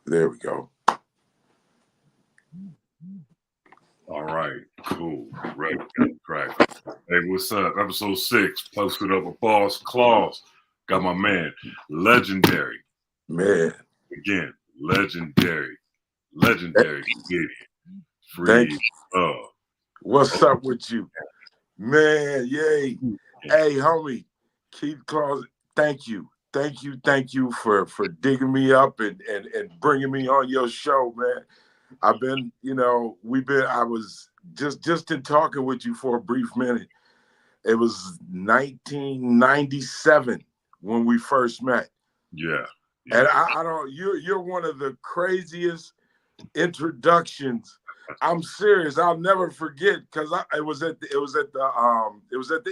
There we go. All right, cool. Ready, crack. Hey, what's up? Episode 6, posted up with Boss Claus. Got my man, legendary. Man. Again, legendary comedian. Thank Freez you. Luv. What's up with you? Man, yay. Hey, homie, Keith Claus, thank you. Thank you for digging me up and bringing me on your show, man. I've been, I was just in talking with you for a brief minute. It was 1997 when we first met. Yeah. And I don't, you're one of the craziest introductions. I'm serious. I'll never forget because it was at the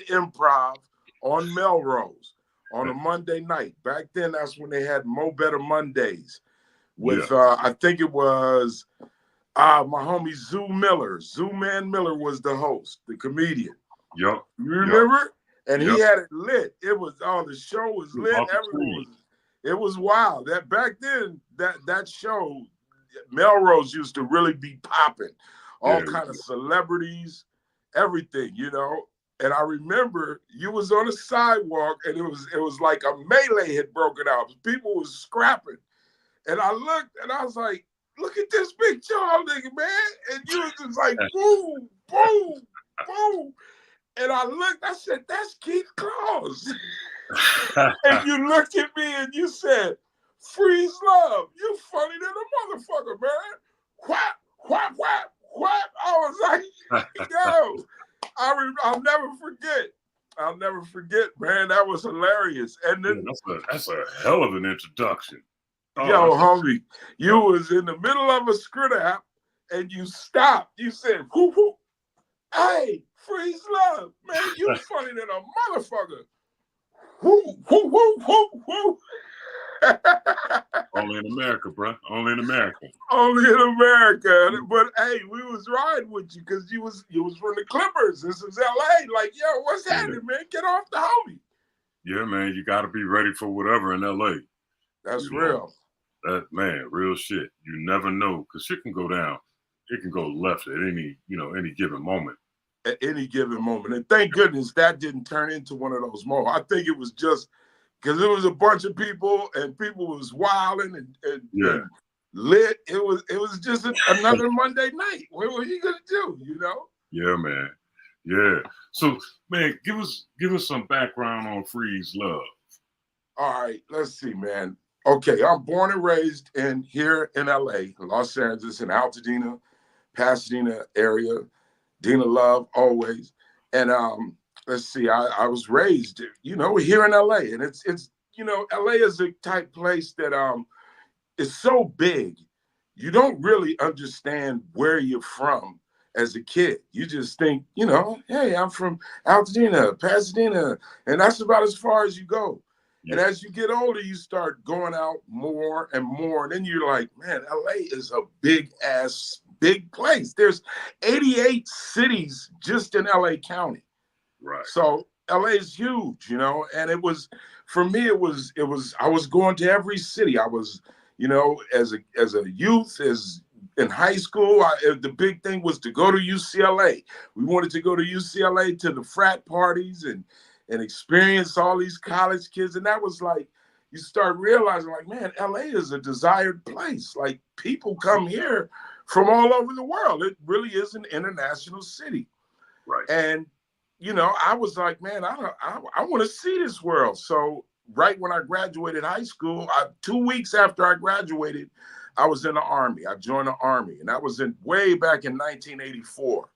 Improv on Melrose on a Monday night. Back then, that's when they had Mo Better Mondays with I think it was my homie Zoo Miller. Zoo Man Miller was the host, the comedian. Yep. You remember? And Yep. he had it lit. It was the show was lit. Everyone was. It was wild. That back then, that show, Melrose used to really be popping. All kind of celebrities, everything, And I remember you was on the sidewalk and it was like a melee had broken out. People was scrapping. And I looked and I was like, look at this big tall nigga, man. And you was just like, boom, boom, boom. And I looked, I said, that's Keith Claus. And you looked at me and you said, Freez Luv, you funny than a motherfucker, man. Whap, whap, whap, whap. I was like, yo, I'll never forget. I'll never forget, man. That was hilarious. And then that's a hell of an introduction. Yo, homie, you was in the middle of a script app and you stopped. You said, whoop, whoop. Hey, Freez Luv, man, you funny than a motherfucker. Whoo, whoo, whoo, whoo, whoo. Only in America, bro. Only in America. Only in America. But hey, we was riding with you because you was from the Clippers. This is LA. Like, yo, what's happening, man? Get off the homie. Yeah, man, you got to be ready for whatever in LA. That's real. That man, real shit. You never know because shit can go down. It can go left at any given moment. At any given moment. And thank goodness that didn't turn into one of those moments. I think it was just because it was a bunch of people and people was wilding and lit. It was just another Monday night. What were you gonna do, Yeah, man. Yeah. So, man, give us some background on Freez Luv. All right, let's see, man. Okay, I'm born and raised here in LA, Los Angeles, in Altadena, Pasadena area. Dina Love, always. And let's see, I was raised, here in LA. And it's LA is a type place that is so big, you don't really understand where you're from as a kid. You just think, hey, I'm from Altadena, Pasadena, and that's about as far as you go. Yeah. And as you get older, you start going out more and more. And then you're like, man, LA is a big place. There's 88 cities just in LA County. Right. So LA is huge, and it was, for me, it was, I was going to every city. I was, as a youth, as in high school, the big thing was to go to UCLA. We wanted to go to UCLA to the frat parties and experience all these college kids. And that was like, you start realizing like, man, LA is a desired place. Like people come here from all over the world. It really is an international city. Right. And, I was like, man, I want to see this world. So right when I graduated high school, 2 weeks after I graduated, I was in the Army. I joined the Army, and that was way back in 1984.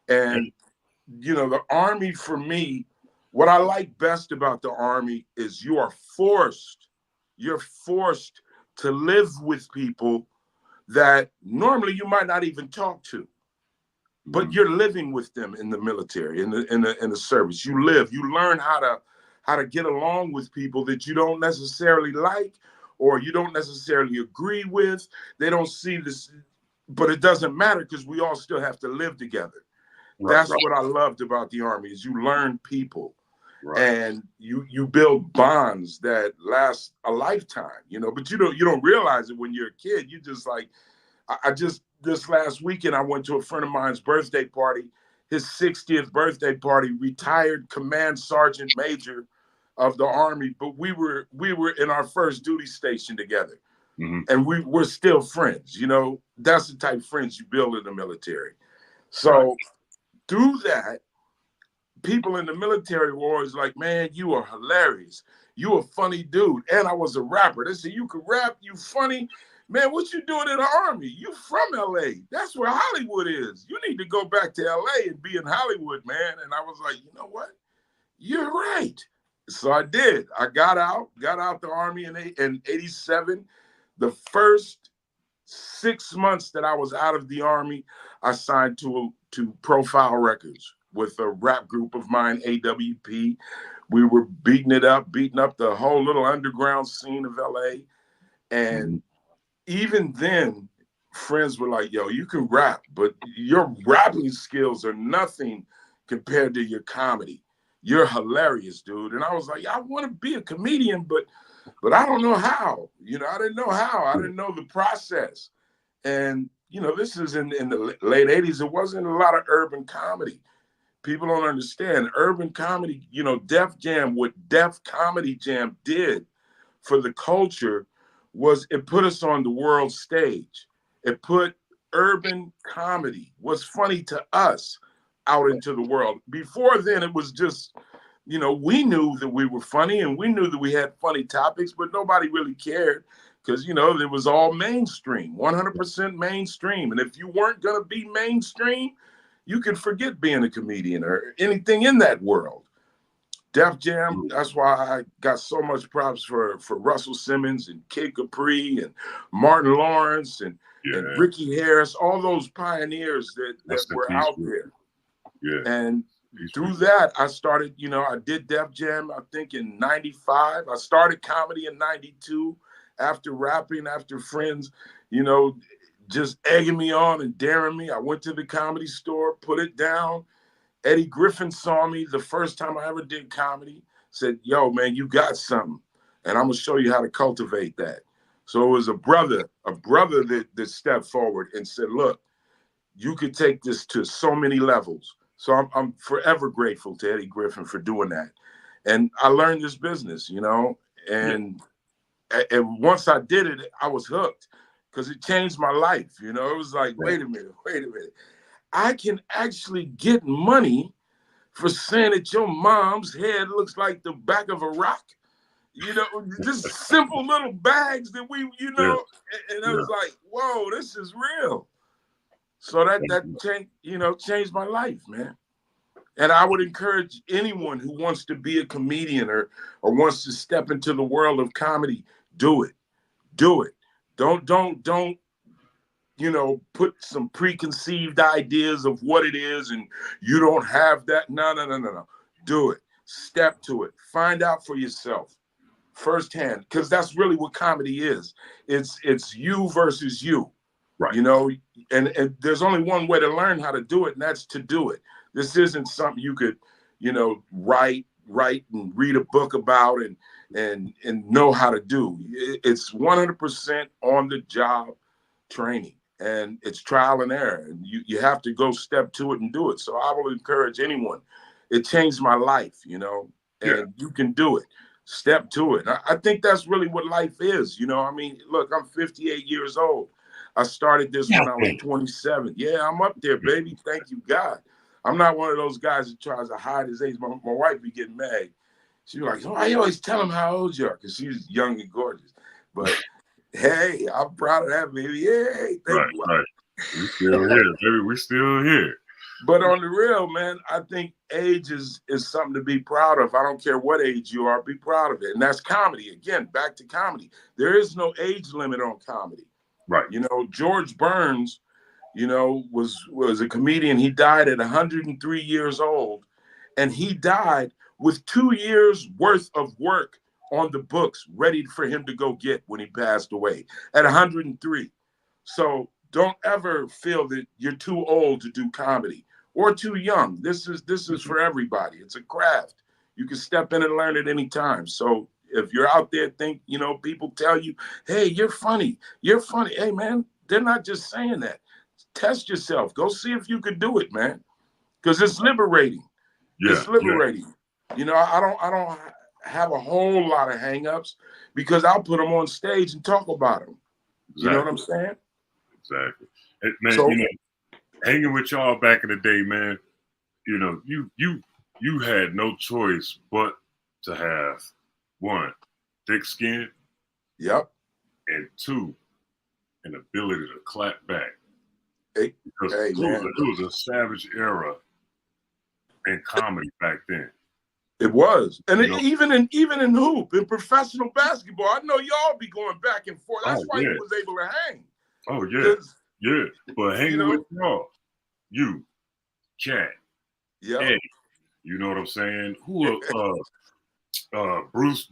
And, the Army for me, what I like best about the Army is you're forced to live with people that normally you might not even talk to, but you're living with them in the military, in the service. You learn how to get along with people that you don't necessarily like or you don't necessarily agree with. They don't see this, but it doesn't matter because we all still have to live together. That's what I loved about the Army is you learn people. Right. And you build bonds that last a lifetime, you know, but you don't realize it when you're a kid. You just like, I just, this last weekend, I went to a friend of mine's birthday party, his 60th birthday party, retired command sergeant major of the Army, but we were in our first duty station together. Mm-hmm. And we're still friends, you know. That's the type of friends you build in the military. So Right. through that, people in the military were always like, man, you are hilarious. You a funny dude. And I was a rapper. They said, you can rap, you funny. Man, what you doing in the Army? You from LA. That's where Hollywood is. You need to go back to LA and be in Hollywood, man. And I was like, you know what? You're right. So I did. I got out the Army in 87. The first 6 months that I was out of the Army, I signed to Profile Records with a rap group of mine, AWP. We were beating up the whole little underground scene of LA. And even then, friends were like, yo, you can rap, but your rapping skills are nothing compared to your comedy. You're hilarious, dude. And I was like, I want to be a comedian, but I don't know how. You know, I didn't know how. I didn't know the process. And, you know, this is in the late 80s. There wasn't a lot of urban comedy. People don't understand. Urban comedy, you know, Def Jam, what Def Comedy Jam did for the culture was it put us on the world stage. It put urban comedy, what's funny to us, out into the world. Before then, it was just, you know, we knew that we were funny and we knew that we had funny topics, but nobody really cared because, you know, it was all mainstream, 100% mainstream. And if you weren't going to be mainstream, you could forget being a comedian or anything in that world. Def Jam, that's why I got so much props for Russell Simmons and Kid Capri and Martin Lawrence and Ricky Harris, all those pioneers that were out there. Yeah. And through that, I started, you know, I did Def Jam, I think in 95. I started comedy in 92 after rapping, after friends, you know, just egging me on and daring me. I went to the Comedy Store, put it down. Eddie Griffin saw me the first time I ever did comedy, said, yo, man, you got something. And I'm going to show you how to cultivate that. So it was a brother that stepped forward and said, look, you could take this to so many levels. So I'm forever grateful to Eddie Griffin for doing that. And I learned this business, you know, and once I did it, I was hooked because it changed my life. You know, it was like, wait a minute. I can actually get money for saying that your mom's head looks like the back of a rock. You know, just simple little bags that we, you know, and I was like, whoa, this is real. So that changed my life, man. And I would encourage anyone who wants to be a comedian or wants to step into the world of comedy, do it. Do it. Don't you know, put some preconceived ideas of what it is and you don't have that. No. Do it. Step to it. Find out for yourself firsthand, because that's really what comedy is. It's you versus you. Right. You know, and there's only one way to learn how to do it, and that's to do it. This isn't something you could, you know, write and read a book about and know how to do. It's 100% on the job training, and it's trial and error. And you have to go step to it and do it. So I will encourage anyone. It changed my life, you know, and you can do it. Step to it. I think that's really what life is. You know, I mean, look, I'm 58 years old. I started this when I was 27. Yeah, I'm up there, baby. Thank you, God. I'm not one of those guys that tries to hide his age. My wife be getting mad. She's like, oh, I always tell him how old you are because she's young and gorgeous. But hey, I'm proud of that, baby. Hey, thank you. Right. We still here, baby. We still here. But on the real, man, I think age is something to be proud of. I don't care what age you are, be proud of it. And that's comedy. Again, back to comedy. There is no age limit on comedy. Right. You know, George Burns, you know, was a comedian. He died at 103 years old, and he died with 2 years worth of work on the books ready for him to go get when he passed away at 103. So don't ever feel that you're too old to do comedy or too young. This is for everybody. It's a craft. You can step in and learn at any time. So if you're out there, people tell you, hey, you're funny. You're funny. Hey, man, they're not just saying that. Test yourself. Go see if you could do it, man. Because it's liberating. Yeah, it's liberating. I don't have a whole lot of hangups because I'll put them on stage and talk about them. Exactly. You know what I'm saying? Exactly. Hey, man, hanging with y'all back in the day, man, you had no choice but to have, one, thick skin. Yep. And two, an ability to clap back. Because it was a savage era in comedy back then. It was. And even in hoop, in professional basketball, I know y'all be going back and forth. That's why you was able to hang. Oh, yeah. Yeah. But hanging with y'all, you, Cat, Eddie, you know what I'm saying? Who Bruce.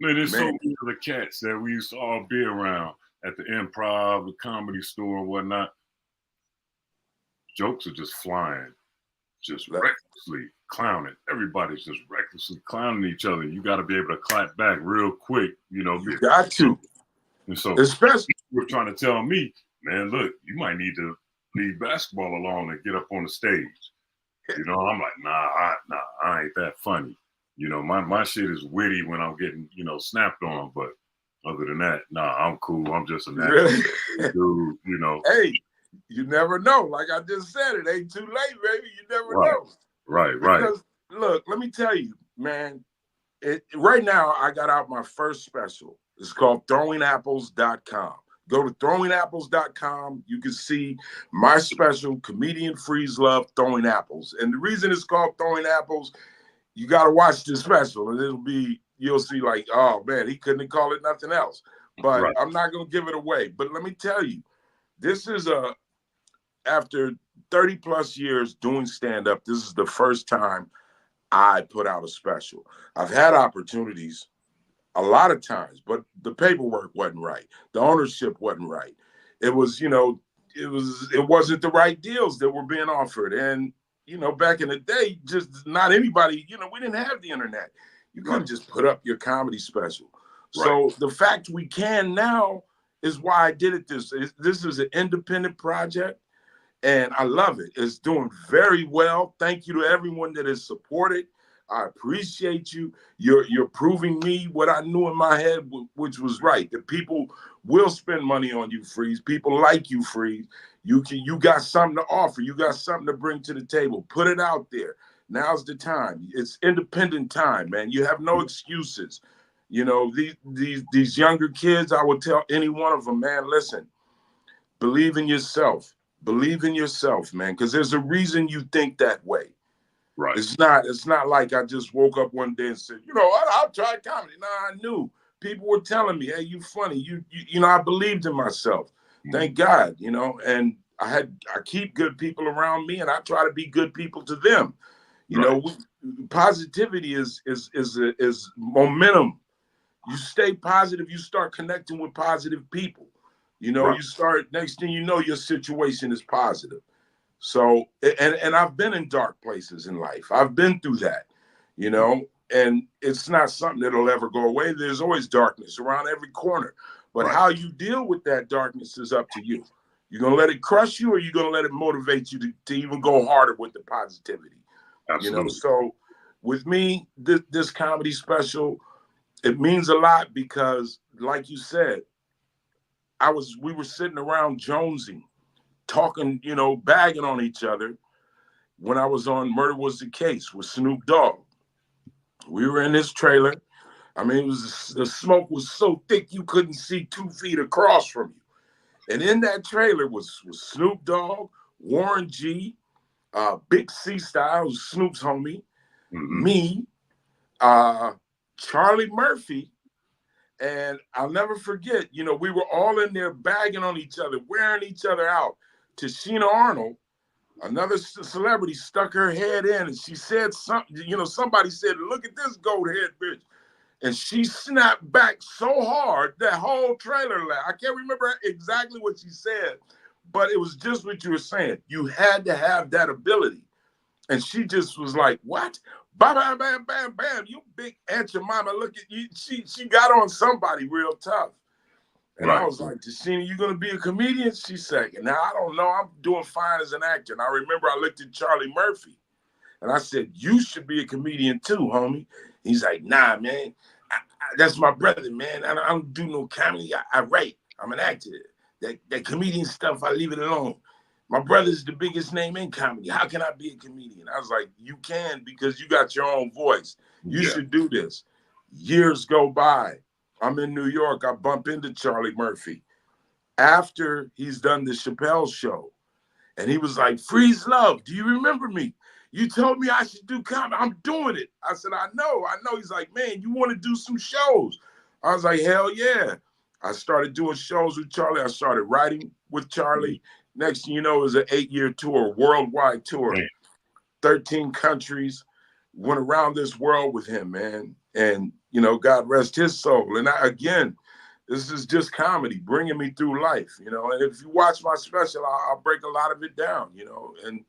Man, there's so many other cats that we used to all be around at the Improv, the Comedy Store, and whatnot. Jokes are just flying, just recklessly clowning. Everybody's just recklessly clowning each other. You got to be able to clap back real quick, You got to. And so, especially, people were trying to tell me, man, look, you might need to leave basketball alone and get up on the stage. I'm like, nah, I ain't that funny. My shit is witty when I'm getting, snapped on. But other than that, nah, I'm cool. I'm just a natural dude, Hey, you never know. Like I just said, it ain't too late, baby. You never know. Right. Because, look, let me tell you, man, right now I got out my first special. It's called throwingapples.com. Go to throwingapples.com. You can see my special, comedian Freez Luv, Throwing Apples. And the reason it's called Throwing Apples, you got to watch this special, and you'll see like, oh, man, he couldn't have called it nothing else. But I'm not going to give it away. But let me tell you, this is after 30 plus years doing stand-up, this is the first time I put out a special. I've had opportunities a lot of times, but the paperwork wasn't right. The ownership wasn't right. It was, it wasn't the right deals that were being offered. And, back in the day, just not anybody, we didn't have the internet. You couldn't just put up your comedy special. So the fact we can now is why I did it. This is an independent project, and I love it. It's doing very well. Thank you to everyone that has supported. I appreciate you. You're proving me what I knew in my head, which was right. That people will spend money on you, Freez. People like you, Freez. You got something to offer. You got something to bring to the table. Put it out there. Now's the time. It's independent time, man. You have no excuses. These younger kids, I would tell any one of them, man, listen, believe in yourself. Believe in yourself, man, because there's a reason you think that way. Right. It's not like I just woke up one day and said, I'll try comedy. No, I knew. People were telling me, hey, you funny. I believed in myself. Thank God, and I keep good people around me, and I try to be good people to them. Positivity is momentum. You stay positive, you start connecting with positive people. You start, next thing you know, your situation is positive. So, and I've been in dark places in life. I've been through that, and it's not something that'll ever go away. There's always darkness around every corner. But how you deal with that darkness is up to you. You're going to let it crush you, or you're going to let it motivate you to even go harder with the positivity. Absolutely. So with me, this comedy special, it means a lot because, like you said, we were sitting around jonesing, talking, bagging on each other when I was on Murder Was the Case with Snoop Dogg. We were in this trailer. I mean, the smoke was so thick you couldn't see 2 feet across from you. And in that trailer was Snoop Dogg, Warren G, Big C Style, who's Snoop's homie, me, Charlie Murphy, and I'll never forget, we were all in there bagging on each other, wearing each other out. Tashina Arnold, another celebrity, stuck her head in, and she said something, somebody said, look at this gold head bitch. And she snapped back so hard, that whole trailer laughed. I can't remember exactly what she said, but it was just what you were saying. You had to have that ability. And she just was like, what? Bam, bam, bam, bam, bam. You big Aunt Jemima, look at you. She got on somebody real tough. And I was like, Tashina, you going to be a comedian? She said, now, I don't know. I'm doing fine as an actor. And I remember I looked at Charlie Murphy. And I said, you should be a comedian too, homie. He's like, nah, man. That's my brother, man. I don't do no comedy. I write. I'm an actor. That comedian stuff, I leave it alone. My brother's the biggest name in comedy. How can I be a comedian? I was like, you can, because you got your own voice. You should do this. Years go by. I'm in New York. I bump into Charlie Murphy after he's done the Chappelle show. And he was like, Freez Luv, do you remember me? You told me I should do comedy. I'm doing it. I said, I know. He's like, man, you want to do some shows? I was like, hell yeah. I started doing shows with Charlie. I started writing with Charlie. Next thing you know, it was an 8-year tour, worldwide tour, 13 countries, went around this world with him, man. And, you know, God rest his soul. And again, this is just comedy, bringing me through life, you know. And if you watch my special, I'll break a lot of it down, you know. And,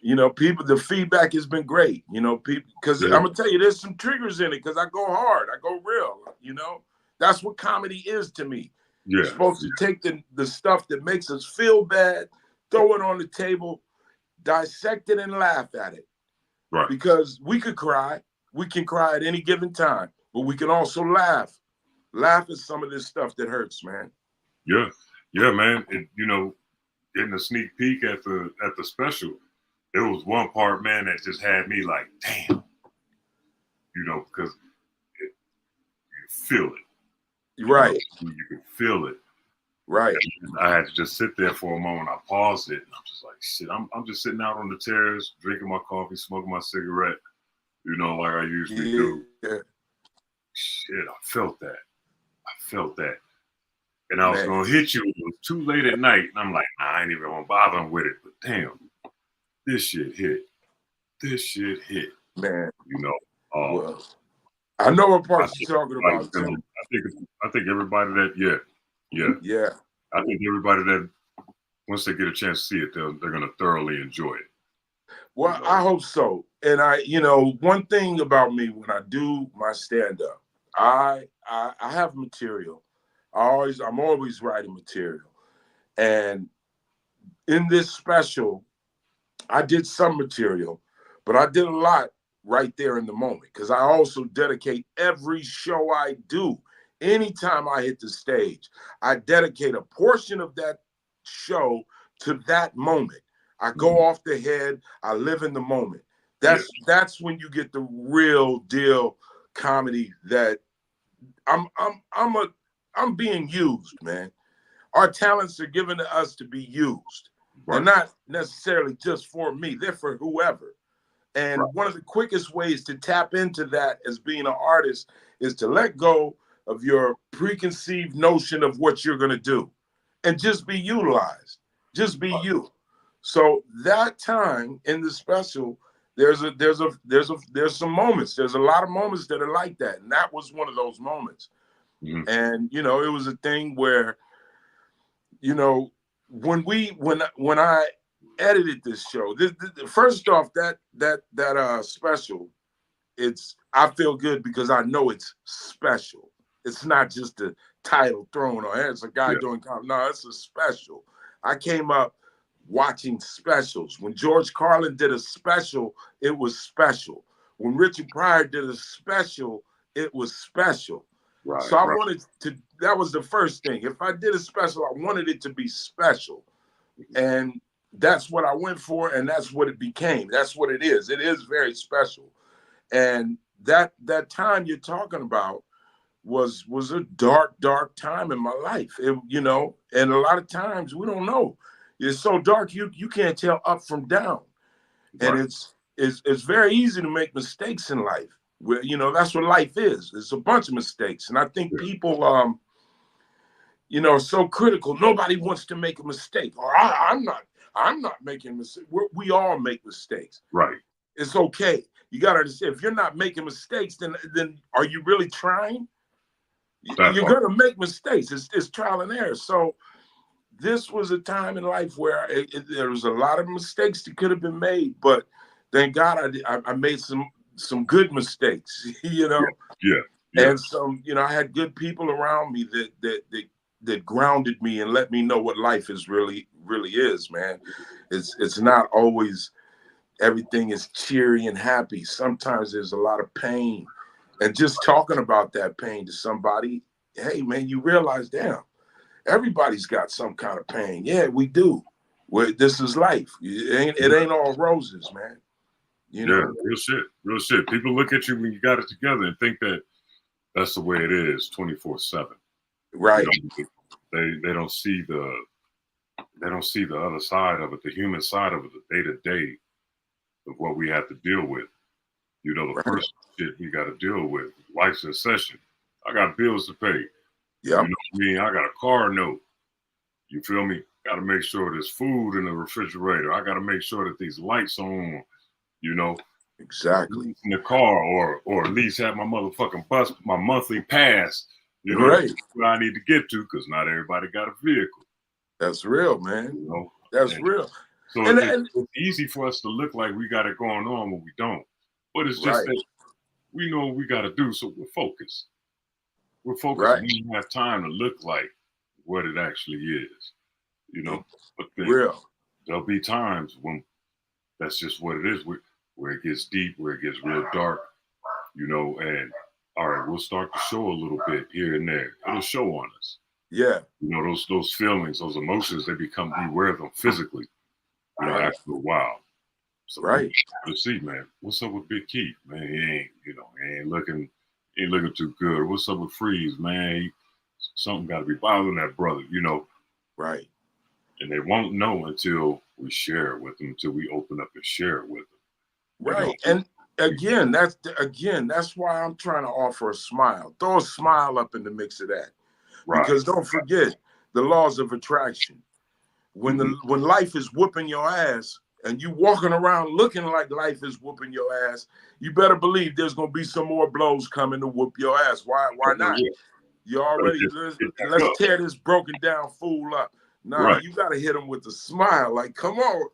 you know, people, the feedback has been great, you know, people, because I'm going to tell you, there's some triggers in it because I go hard, I go real, you know. That's what comedy is to me. You're supposed to take the stuff that makes us feel bad, throw it on the table, dissect it and laugh at it. Right. Because we could cry. We can cry at any given time, but we can also laugh. Laugh at some of this stuff that hurts, man. Yeah. Yeah, man. You know, getting a sneak peek at the special, there was one part, man, that just had me like, damn. You know, because you feel it. Right. You can feel it. Right. And I had to just sit there for a moment. I paused it. And I'm just like, shit, I'm just sitting out on the terrace, drinking my coffee, smoking my cigarette, you know, like I usually do. Yeah. Shit, I felt that. And I was going to hit you. It was too late at night. And I'm like, nah, I ain't even going to bother with it. But damn, this shit hit. Man. You know. Well, I know what part you're talking about, too. I think everybody that, yeah. I think everybody that, once they get a chance to see it, they're going to thoroughly enjoy it. Well, I hope so. And you know, one thing about me when I do my stand-up, I have material. I'm always writing material. And in this special, I did some material, but I did a lot right there in the moment, because I also dedicate every show I do. Anytime I hit the stage, I dedicate a portion of that show to that moment. I go off the head. I live in the moment. That's when you get the real deal comedy that I'm being used, man. Our talents are given to us to be used. Right. They're not necessarily just for me. They're for whoever. And one of the quickest ways to tap into that as being an artist is to let go of your preconceived notion of what you're going to do and just be utilized. Just be you. So that time in the special, there's some moments. There's a lot of moments that are like that. And that was one of those moments. Mm-hmm. And, you know, it was a thing where, you know, when I edited this show, first off, that special, I feel good because I know it's special. It's not just a title thrown on. It's a guy doing comedy. No, it's a special. I came up watching specials. When George Carlin did a special, it was special. When Richard Pryor did a special, it was special. Right, so I wanted to, that was the first thing. If I did a special, I wanted it to be special. And that's what I went for, and that's what it became. That's what it is. It is very special. And that time you're talking about was a dark time in my life. You know, and a lot of times we don't know. It's so dark you can't tell up from down. And it's very easy to make mistakes in life. You know, that's what life is. It's a bunch of mistakes. And I think people you know, are so critical. Nobody wants to make a mistake. Or I'm not making mistakes. We all make mistakes. Right. It's okay. You gotta understand, if you're not making mistakes, then are you really trying? You're gonna make mistakes. It's trial and error. So this was a time in life where there was a lot of mistakes that could have been made, but thank God I made some good mistakes, you know. Yeah. And some, you know, I had good people around me that grounded me and let me know what life is really is, man. It's not always everything is cheery and happy. Sometimes there's a lot of pain. And just talking about that pain to somebody, hey man, you realize, damn, everybody's got some kind of pain. Yeah, we do. This is life. It ain't all roses, man. You know? Real shit. People look at you when you got it together and think that that's the way it is 24/7. Right. You know, they don't see the other side of it, the human side of it, the day-to-day of what we have to deal with. You know, the first shit we got to deal with, life's in session. I got bills to pay. Yeah. You know what I mean? I got a car note. You feel me? Got to make sure there's food in the refrigerator. I got to make sure that these lights are on. You know, exactly, in the car, or at least have my motherfucking bus, my monthly pass. You know, right, where I need to get to, because not everybody got a vehicle. That's real, man. You know, that's real. So it's easy for us to look like we got it going on when we don't. But it's just that we know what we got to do, so we're focused. We're focused. Right. We don't have time to look like what it actually is. You know, but there'll be times when that's just what it is, where it gets deep, where it gets real dark, you know, and all right, we'll start to show a little bit here and there. It'll show on us. Yeah. You know, those feelings, those emotions, we wear them physically, you know, after a while. So let's see, man, what's up with Big Keith? Man, he ain't looking too good. What's up with Freez, man? Something got to be bothering that brother, you know. Right. And they won't know until we share it with them, until we open up and share it with them. Right. You know? And that's why I'm trying to offer a smile. Throw a smile up in the mix of that. Right. Because don't forget the laws of attraction. When when life is whooping your ass and you walking around looking like life is whooping your ass, you better believe there's gonna be some more blows coming to whoop your ass. Why not? You already let's tear this broken down fool up. Nah, you gotta hit him with a smile. Like, come on,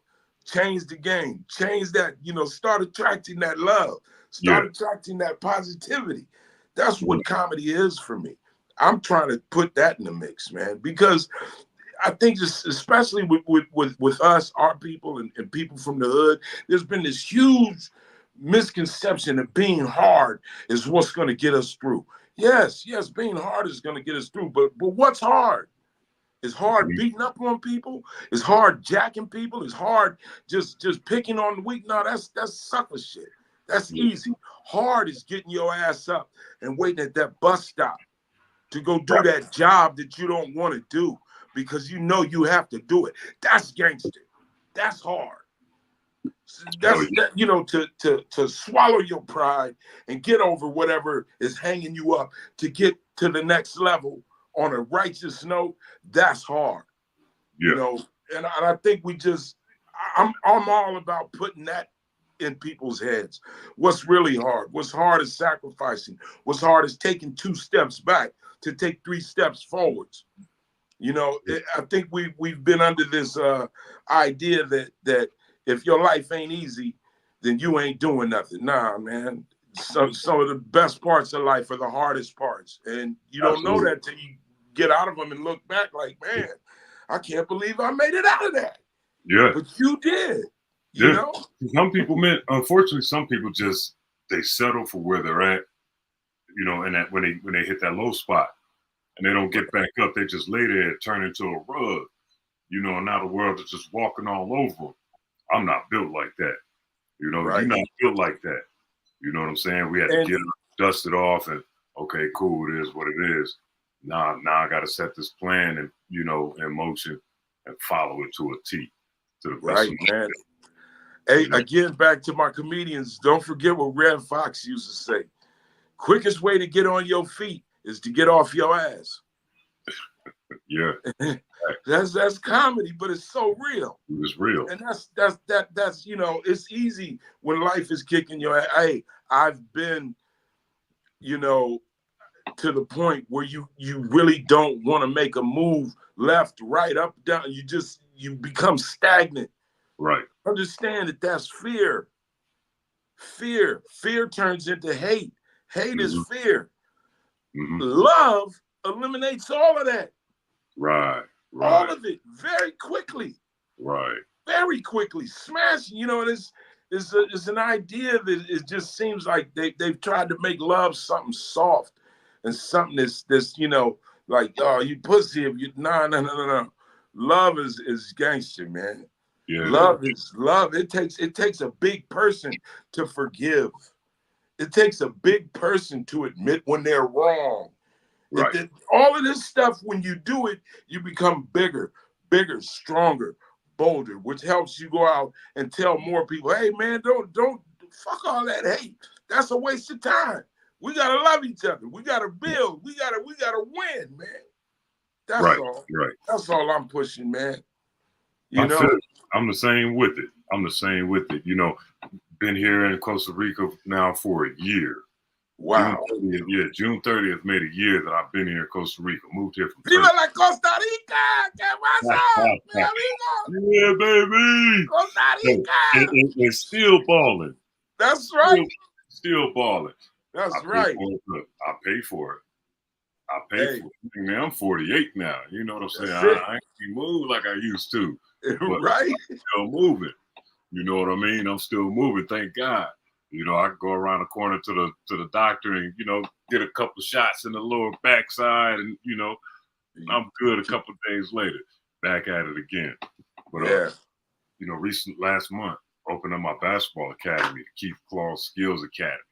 change the game, change that. You know, start attracting that love, start attracting that positivity. That's what comedy is for me. I'm trying to put that in the mix, man, because I think just especially with us, our people and people from the hood, there's been this huge misconception that being hard is what's going to get us through. Yes, being hard is going to get us through, but what's hard? Is hard beating up on people? Is hard jacking people? Is hard just picking on the weak? No, that's sucker shit. That's easy. Hard is getting your ass up and waiting at that bus stop to go do that job that you don't want to do because you know you have to do it. That's gangster. That's hard. That's that, you know, to swallow your pride and get over whatever is hanging you up to get to the next level on a righteous note. That's hard. You know, and I think I'm all about putting that in people's heads. What's really hard? What's hard is sacrificing. What's hard is taking 2 steps back to take 3 steps forwards. You know, I think we've been under this idea that if your life ain't easy, then you ain't doing nothing. Nah, man. Some of the best parts of life are the hardest parts, and you don't know that till you get out of them and look back like, man, I can't believe I made it out of that. Yeah, but you did. You know, some people, man. Unfortunately, some people just they settle for where they're at. You know, and that when they hit that low spot. And they don't get back up. They just lay there and turn into a rug, you know, and now the world is just walking all over them. I'm not built like that. You know, you're not built like that. You know what I'm saying? We had to get dust it off and, okay, cool, it is what it is. Now I got to set this plan and, you know, in motion and follow it to a T. To the best man. Hey, again, back to my comedians, don't forget what Red Fox used to say. Quickest way to get on your feet is to get off your ass. That's comedy, but it's so real. It's real. And that's you know, it's easy when life is kicking your ass. Hey, I've been, you know, to the point where you really don't want to make a move left, right, up, down. You become stagnant. Right. Understand that that's fear. fear. Fear turns into hate. Hate is Mm-hmm. fear. Mm-hmm. Love eliminates all of that. Right. All of it very quickly. Right. Very quickly. Smash. You know, it's an idea that it just seems like they've tried to make love something soft and something that's you know, like, oh, you pussy if you no. Love is gangster, man. Yeah. Love is love. It takes a big person to forgive. It takes a big person to admit when they're wrong. Right. All of this stuff, when you do it, you become bigger, stronger, bolder, which helps you go out and tell more people, hey man, don't fuck all that hate. That's a waste of time. We gotta love each other. We gotta build. We gotta win, man. That's right. all. Right. That's all I'm pushing, man. You I know, feel I'm the same with it. You know, been here in Costa Rica now for a year. wow. June 30th made a year that I've been here in Costa Rica. Moved here from Viva Turkey. la Costa Rica! ¿Qué pasa, mi amigo? Yeah, baby. Costa Rica! It's still balling. That's right. Still balling. That's right. I pay for it. I pay for it. Man, I'm 48 now. You know what I'm saying? I ain't move like I used to. But right. I'm still moving. You know what I mean? I'm still moving. Thank God. You know, I can go around the corner to the doctor and, you know, get a couple shots in the lower backside, and, you know, I'm good a couple of days later. Back at it again. But you know, last month, opened up my basketball academy, the Keith Claus Skills Academy.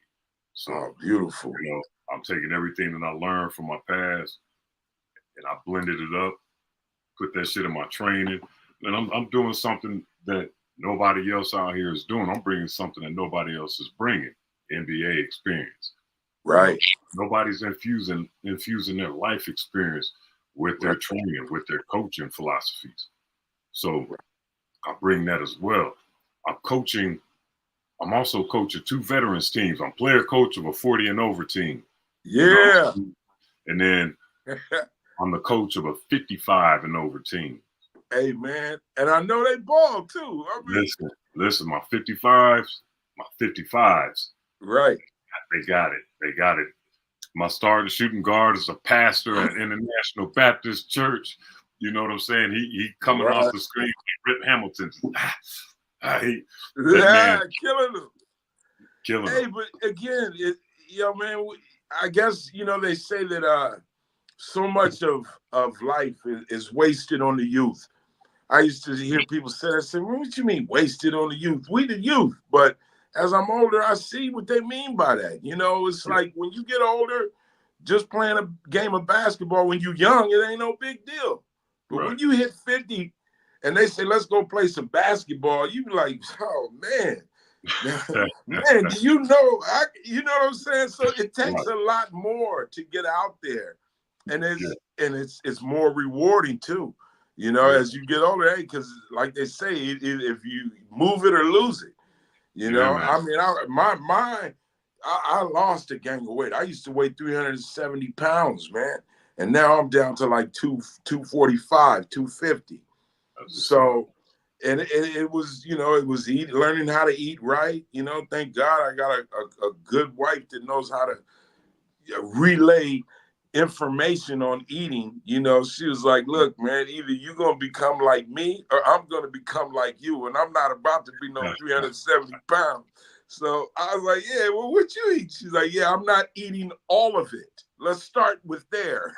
So beautiful. You know, I'm taking everything that I learned from my past and I blended it up, put that shit in my training, and I'm doing something that nobody else out here is doing. I'm bringing something that nobody else is bringing. NBA experience. Right. You know, nobody's infusing their life experience with their training, with their coaching philosophies. So I bring that as well. I'm also coaching 2 veterans teams. I'm player coach of a 40 and over team. Yeah. You know? And then I'm the coach of a 55 and over team. Hey man, and I know they ball too. I mean, listen, my 55s. Right. They got it. My starting shooting guard is a pastor at International Baptist Church. You know what I'm saying? He coming off the screen, Rip Hamilton. Killing him. Hey, but again, man, I guess, you know, they say that so much of life is wasted on the youth. I used to hear people say that. I said, what you mean wasted on the youth? We the youth. But as I'm older, I see what they mean by that. You know, it's like when you get older, just playing a game of basketball when you're young, it ain't no big deal. But when you hit 50 and they say, let's go play some basketball, you be like, oh, man. Man, do you know? You know what I'm saying? So it takes a lot more to get out there. And it's more rewarding, too. You know, as you get older, because like they say, if you move it or lose it, you know. I mean, I lost a gang of weight. I used to weigh 370 pounds, man, and now I'm down to like 245, 250. So, and it was, you know, it was learning how to eat right. You know, thank God I got a good wife that knows how to relay information on eating. You know, she was like, look, man, either you're gonna become like me or I'm gonna become like you, and I'm not about to be no 370 pounds. So I was like, yeah, well, what you eat? She's like, yeah, I'm not eating all of it. Let's start with there.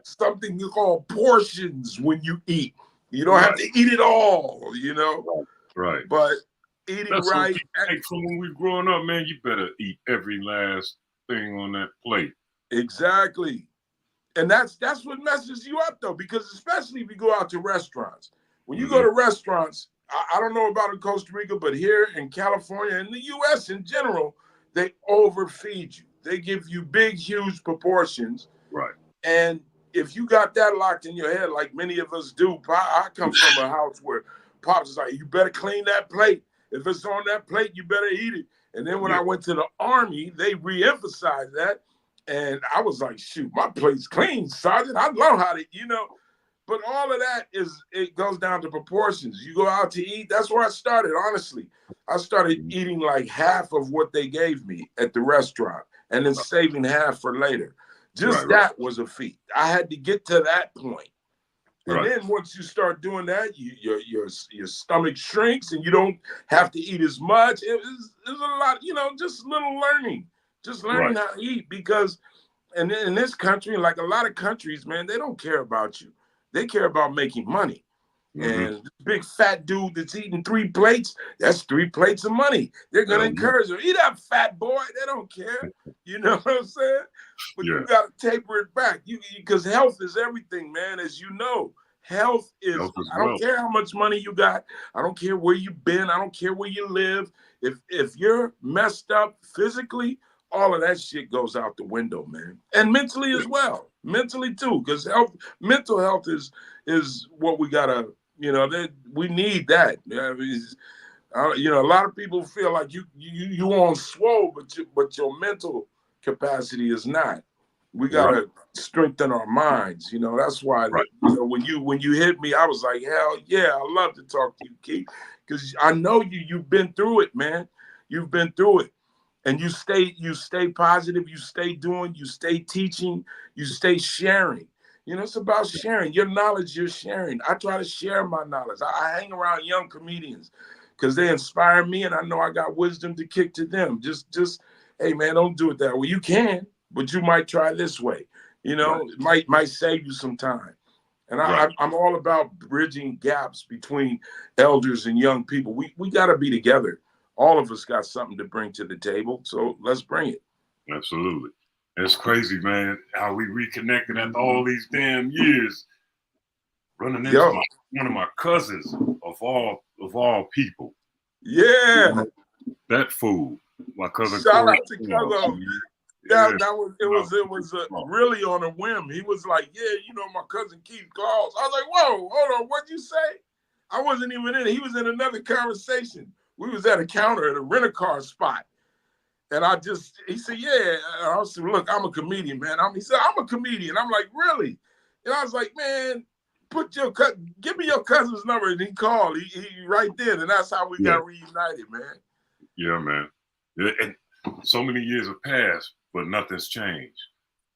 Something you call portions when you eat. You don't have to eat it all, you know. Right. But eating That's right. From when we were growing up, man, you better eat every last thing on that plate. Exactly. And that's what messes you up, though, because especially if you go out to restaurants. When you go to restaurants, I don't know about in Costa Rica, but here in California and the U.S. in general, they overfeed you. They give you big, huge proportions. Right. And if you got that locked in your head, like many of us do, I come from a house where Pops is like, you better clean that plate. If it's on that plate, you better eat it. And then when I went to the Army, they re-emphasized that. And I was like, shoot, my plate's clean, Sergeant. I know how to, you know. but all of that it goes down to proportions. You go out to eat. That's where I started. Honestly, I started eating like half of what they gave me at the restaurant, and then saving half for later. Just that was a feat. I had to get to that point. And then once you start doing that, your stomach shrinks and you don't have to eat as much. It's a lot, just little learning, just learning how to eat, because and in this country, like a lot of countries, man, they don't care about you. They care about making money. And this big fat dude that's eating 3 plates, that's 3 plates of money. They're going to encourage him. Eat up, fat boy. They don't care. You know what I'm saying? But you got to taper it back. Because health is everything, man. As you know, health is, I don't care how much money you got. I don't care where you've been. I don't care where you live. If you're messed up physically, all of that shit goes out the window, man. And mentally as well. Mentally too. Because mental health is what we got to, we need that. A lot of people feel like you on swole, but your mental capacity is not. We gotta strengthen our minds. That's why. When you hit me, I was like, hell yeah, I love to talk to you, Keith, because I know you've been through it, man. You've been through it, and you stay positive. You stay doing. You stay teaching. You stay sharing. It's about sharing. Your knowledge, you're sharing. I try to share my knowledge. I hang around young comedians because they inspire me, and I know I got wisdom to kick to them. Just, hey, man, don't do it that way. You can, but you might try this way. It might save you some time. And I'm all about bridging gaps between elders and young people. We got to be together. All of us got something to bring to the table, so let's bring it. Absolutely. It's crazy, man, how we reconnected after all these damn years. Running into one of my cousins of all people. Yeah. That fool. My cousin. Shout out to Cousin. It was really on a whim. He was like, my cousin Keith calls. I was like, whoa, hold on, what'd you say? I wasn't even in it. He was in another conversation. We was at a counter at a rent-a-car spot. And he said, yeah. I said, look, I'm a comedian, man. He said, I'm a comedian. I'm like, really? And I was like, man, give me your cousin's number. And he called. He right there. And that's how we got reunited, man. Yeah, man. And so many years have passed, but nothing's changed.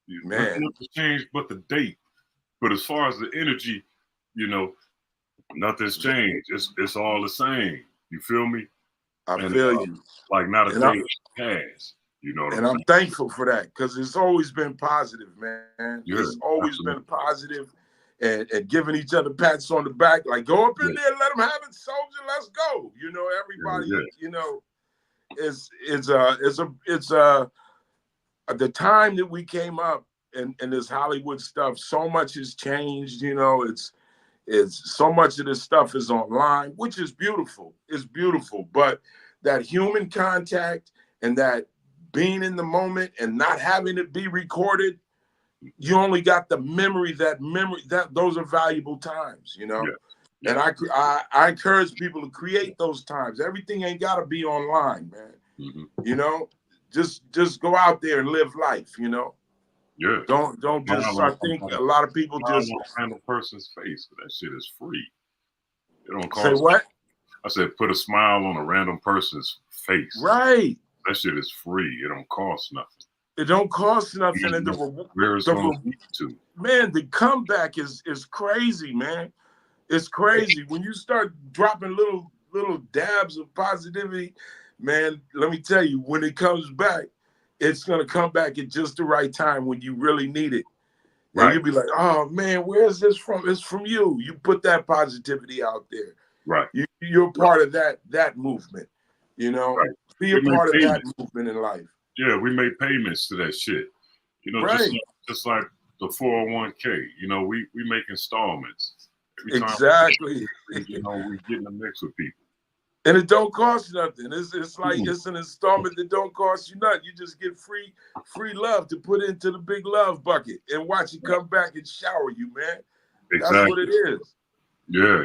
Man. Nothing's changed but the date. But as far as the energy, nothing's changed. It's all the same. You feel me? I feel you. Like not a day passed. You know what I'm saying? I'm thankful for that, because it's always been positive, man. Yeah, it's always been positive, and giving each other pats on the back, like go up in there, let them have it, soldier, let's go. Everybody, it's the time that we came up in this Hollywood stuff, so much has changed. It's so much of this stuff is online, which is beautiful. It's beautiful, but that human contact and that being in the moment and not having it be recorded, you only got the memory. That those are valuable times, And I encourage people to create those times. Everything ain't got to be online, man. Just go out there and live life. Yeah. Don't just. I think a lot of people just random person's face. That shit is free. It don't cost. Say what? I said, put a smile on a random person's face. Right. That shit is free. It don't cost nothing. It don't cost nothing. And man, the comeback is crazy, man. It's crazy when you start dropping little dabs of positivity, man. Let me tell you, when it comes back, it's gonna come back at just the right time when you really need it. And you'll be like, oh man, where's this from? It's from you. You put that positivity out there. Right. You're part of that movement. Be a part of that movement in life. Yeah, we made payments to that shit. Just like the 401k. We make installments. Every time exactly. We get in the mix with people. And it don't cost nothing. It's like it's an installment that don't cost you nothing. You just get free love to put into the big love bucket and watch it come back and shower you, man. Exactly. That's what it is. Yeah.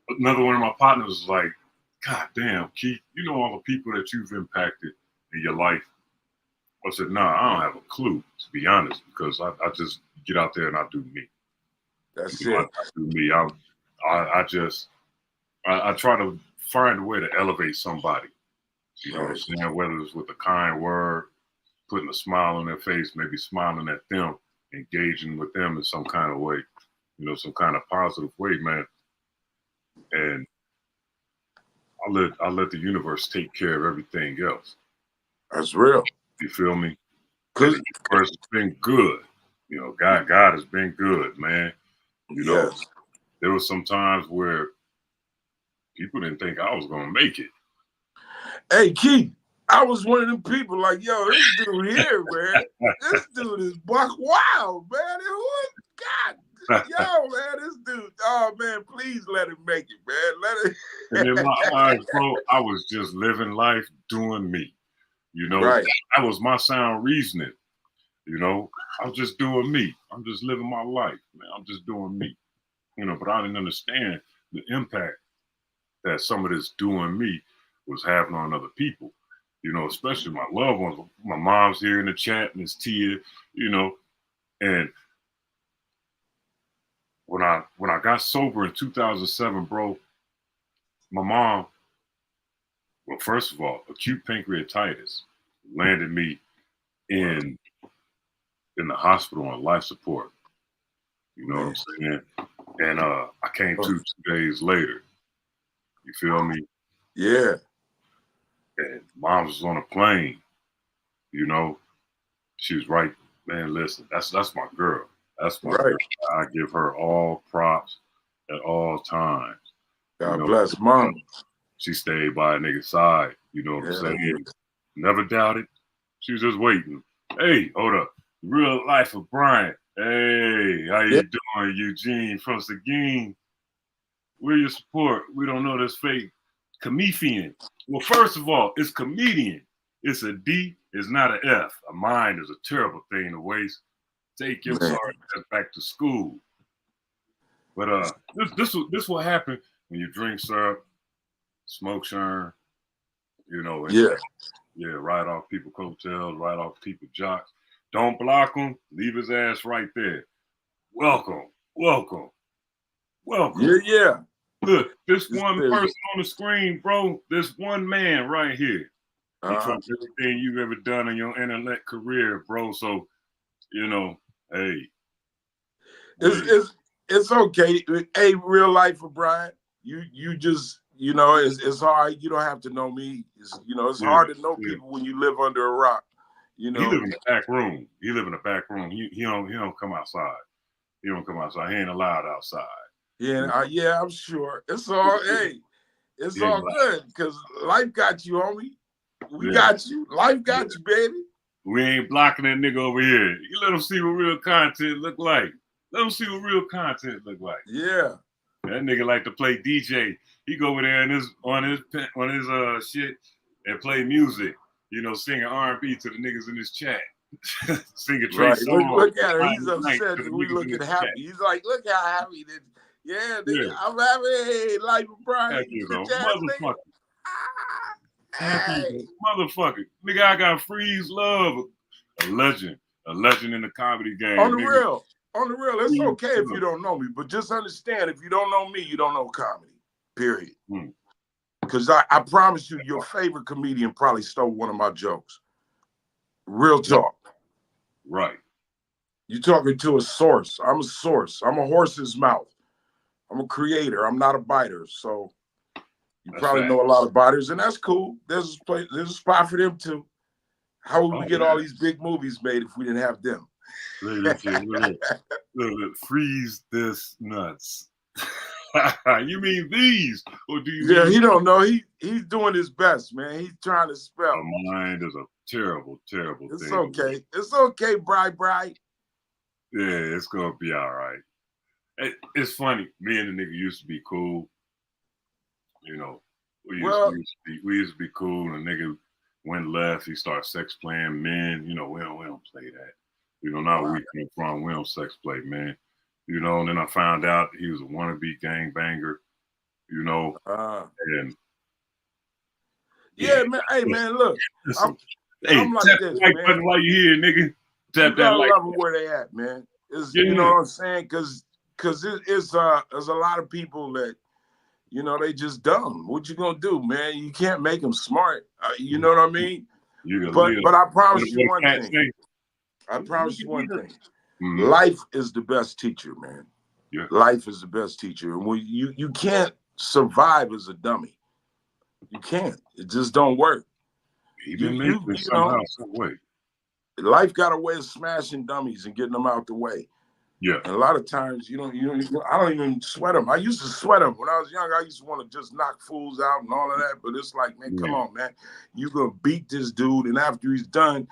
Another one of my partners was like, God damn, Keith, all the people that you've impacted in your life. I said, nah, I don't have a clue, to be honest, because I just get out there and I do me. That's You know, it. I do me. I try to find a way to elevate somebody. You know what I'm saying? Whether it's with a kind word, putting a smile on their face, maybe smiling at them, engaging with them in some kind of way, you know, some kind of positive way, man. And I let the universe take care of everything else. That's real. You feel me? And the universe has been good. You know, God has been good, man. You know, there was some times where people didn't think I was gonna make it. Hey, Keith, I was one of them people like, yo, this dude here, man. This dude is buck wild, man. God, yo, man, this dude. Oh man, please let him make it, man. Let it. And in my eyes, bro, I was just living life, doing me. You know, that was my sound reasoning. You know, I'm just doing me. I'm just living my life, man. I'm just doing me. You know, but I didn't understand the impact that some of this doing me was having on other people. You know, especially my loved ones. My mom's here in the chat, Miss Tia. You know, and when I got sober in 2007, bro, my mom, well, first of all, acute pancreatitis landed me in the hospital on life support. You know what I'm saying? And I came to 2 days later. You feel me? Yeah. And mom was on a plane. You know, she was right. Man, listen, that's my girl. That's my girl. I give her all props at all times. God bless mom. She stayed by a nigga's side. You know what I'm saying? Never doubted. She was just waiting. Hey, hold up. Real life of Brian. Hey, how you doing, Eugene from Seguin? We're your support. We don't know this fake comedian. Well, first of all, it's comedian. It's a D. It's not an F. A mind is a terrible thing to waste. Take your sorry ass back to school. But this will happen when you drink syrup, smoke churn, you know. And, ride off people coattails, ride off people jocks. Don't block him. Leave his ass right there. Welcome. Yeah. Look, this one person on the screen, bro. This one man right here. He tried everything you've ever done in your internet career, bro. So, you know, hey. It's okay. Hey, real life for Brian. You just, you know, it's hard. You don't have to know me. It's hard to know people when you live under a rock. You know, he live in the back room. He don't come outside. He don't come outside. He ain't allowed outside. Yeah, I'm sure. It's all it's all good because life got you, homie. We got you. Life got you, baby. We ain't blocking that nigga over here. You let him see what real content look like. Let him see what real content look like. Yeah. That nigga like to play DJ. He go over there on his shit and play music. You know, singing R&B to the niggas in his chat. Singing Trey Songz. Look at her. He's upset. We looking happy. He's like, look how happy. Nigga, I'm happy. Hey, life of Brian. Happy motherfucker. Happy motherfucker. Nigga, I got Freez Luv. A legend in the comedy game. On the real, it's okay if you don't know me, but just understand, if you don't know me, you don't know comedy, period. Because I promise you, your favorite comedian probably stole one of my jokes. Real talk. Right. You're talking to a source. I'm a source. I'm a horse's mouth. I'm a creator. I'm not a biter. So you probably know a lot of biters, and that's cool. There's a spot for them too. How would we get all these big movies made if we didn't have them? Look, freeze this nuts. You mean these? Or do you he don't know. He's doing his best, man. He's trying to spell. My mind is a terrible thing. It's okay. It's okay, Bri. Yeah, it's gonna be all right. It's funny. Me and the nigga used to be cool. You know, we used to be cool, and the nigga went left. He started sex playing men. You know, we don't play that. You know, now we come from, we don't sex play, man. You know, and then I found out he was a wannabe gangbanger. You know, and man. Hey, man, look. I'm like tap this, the like man. button while you here, nigga. Tap that like. Love them where they at, man. You know what I'm saying? Because because there's a lot of people that, you know, they just dumb. What you gonna do, man? You can't make them smart. You know what I mean? But I promise you one thing. I promise you one thing. Mm-hmm. Life is the best teacher, man. Yeah. Life is the best teacher. And when you can't survive as a dummy. You can't. It just don't work. Even you somehow, some way. Life got a way of smashing dummies and getting them out the way. Yeah. And a lot of times, I don't even sweat them. I used to sweat them. When I was young, I used to want to just knock fools out and all of that. But it's like, man, come on, man. You're going to beat this dude. And after you're done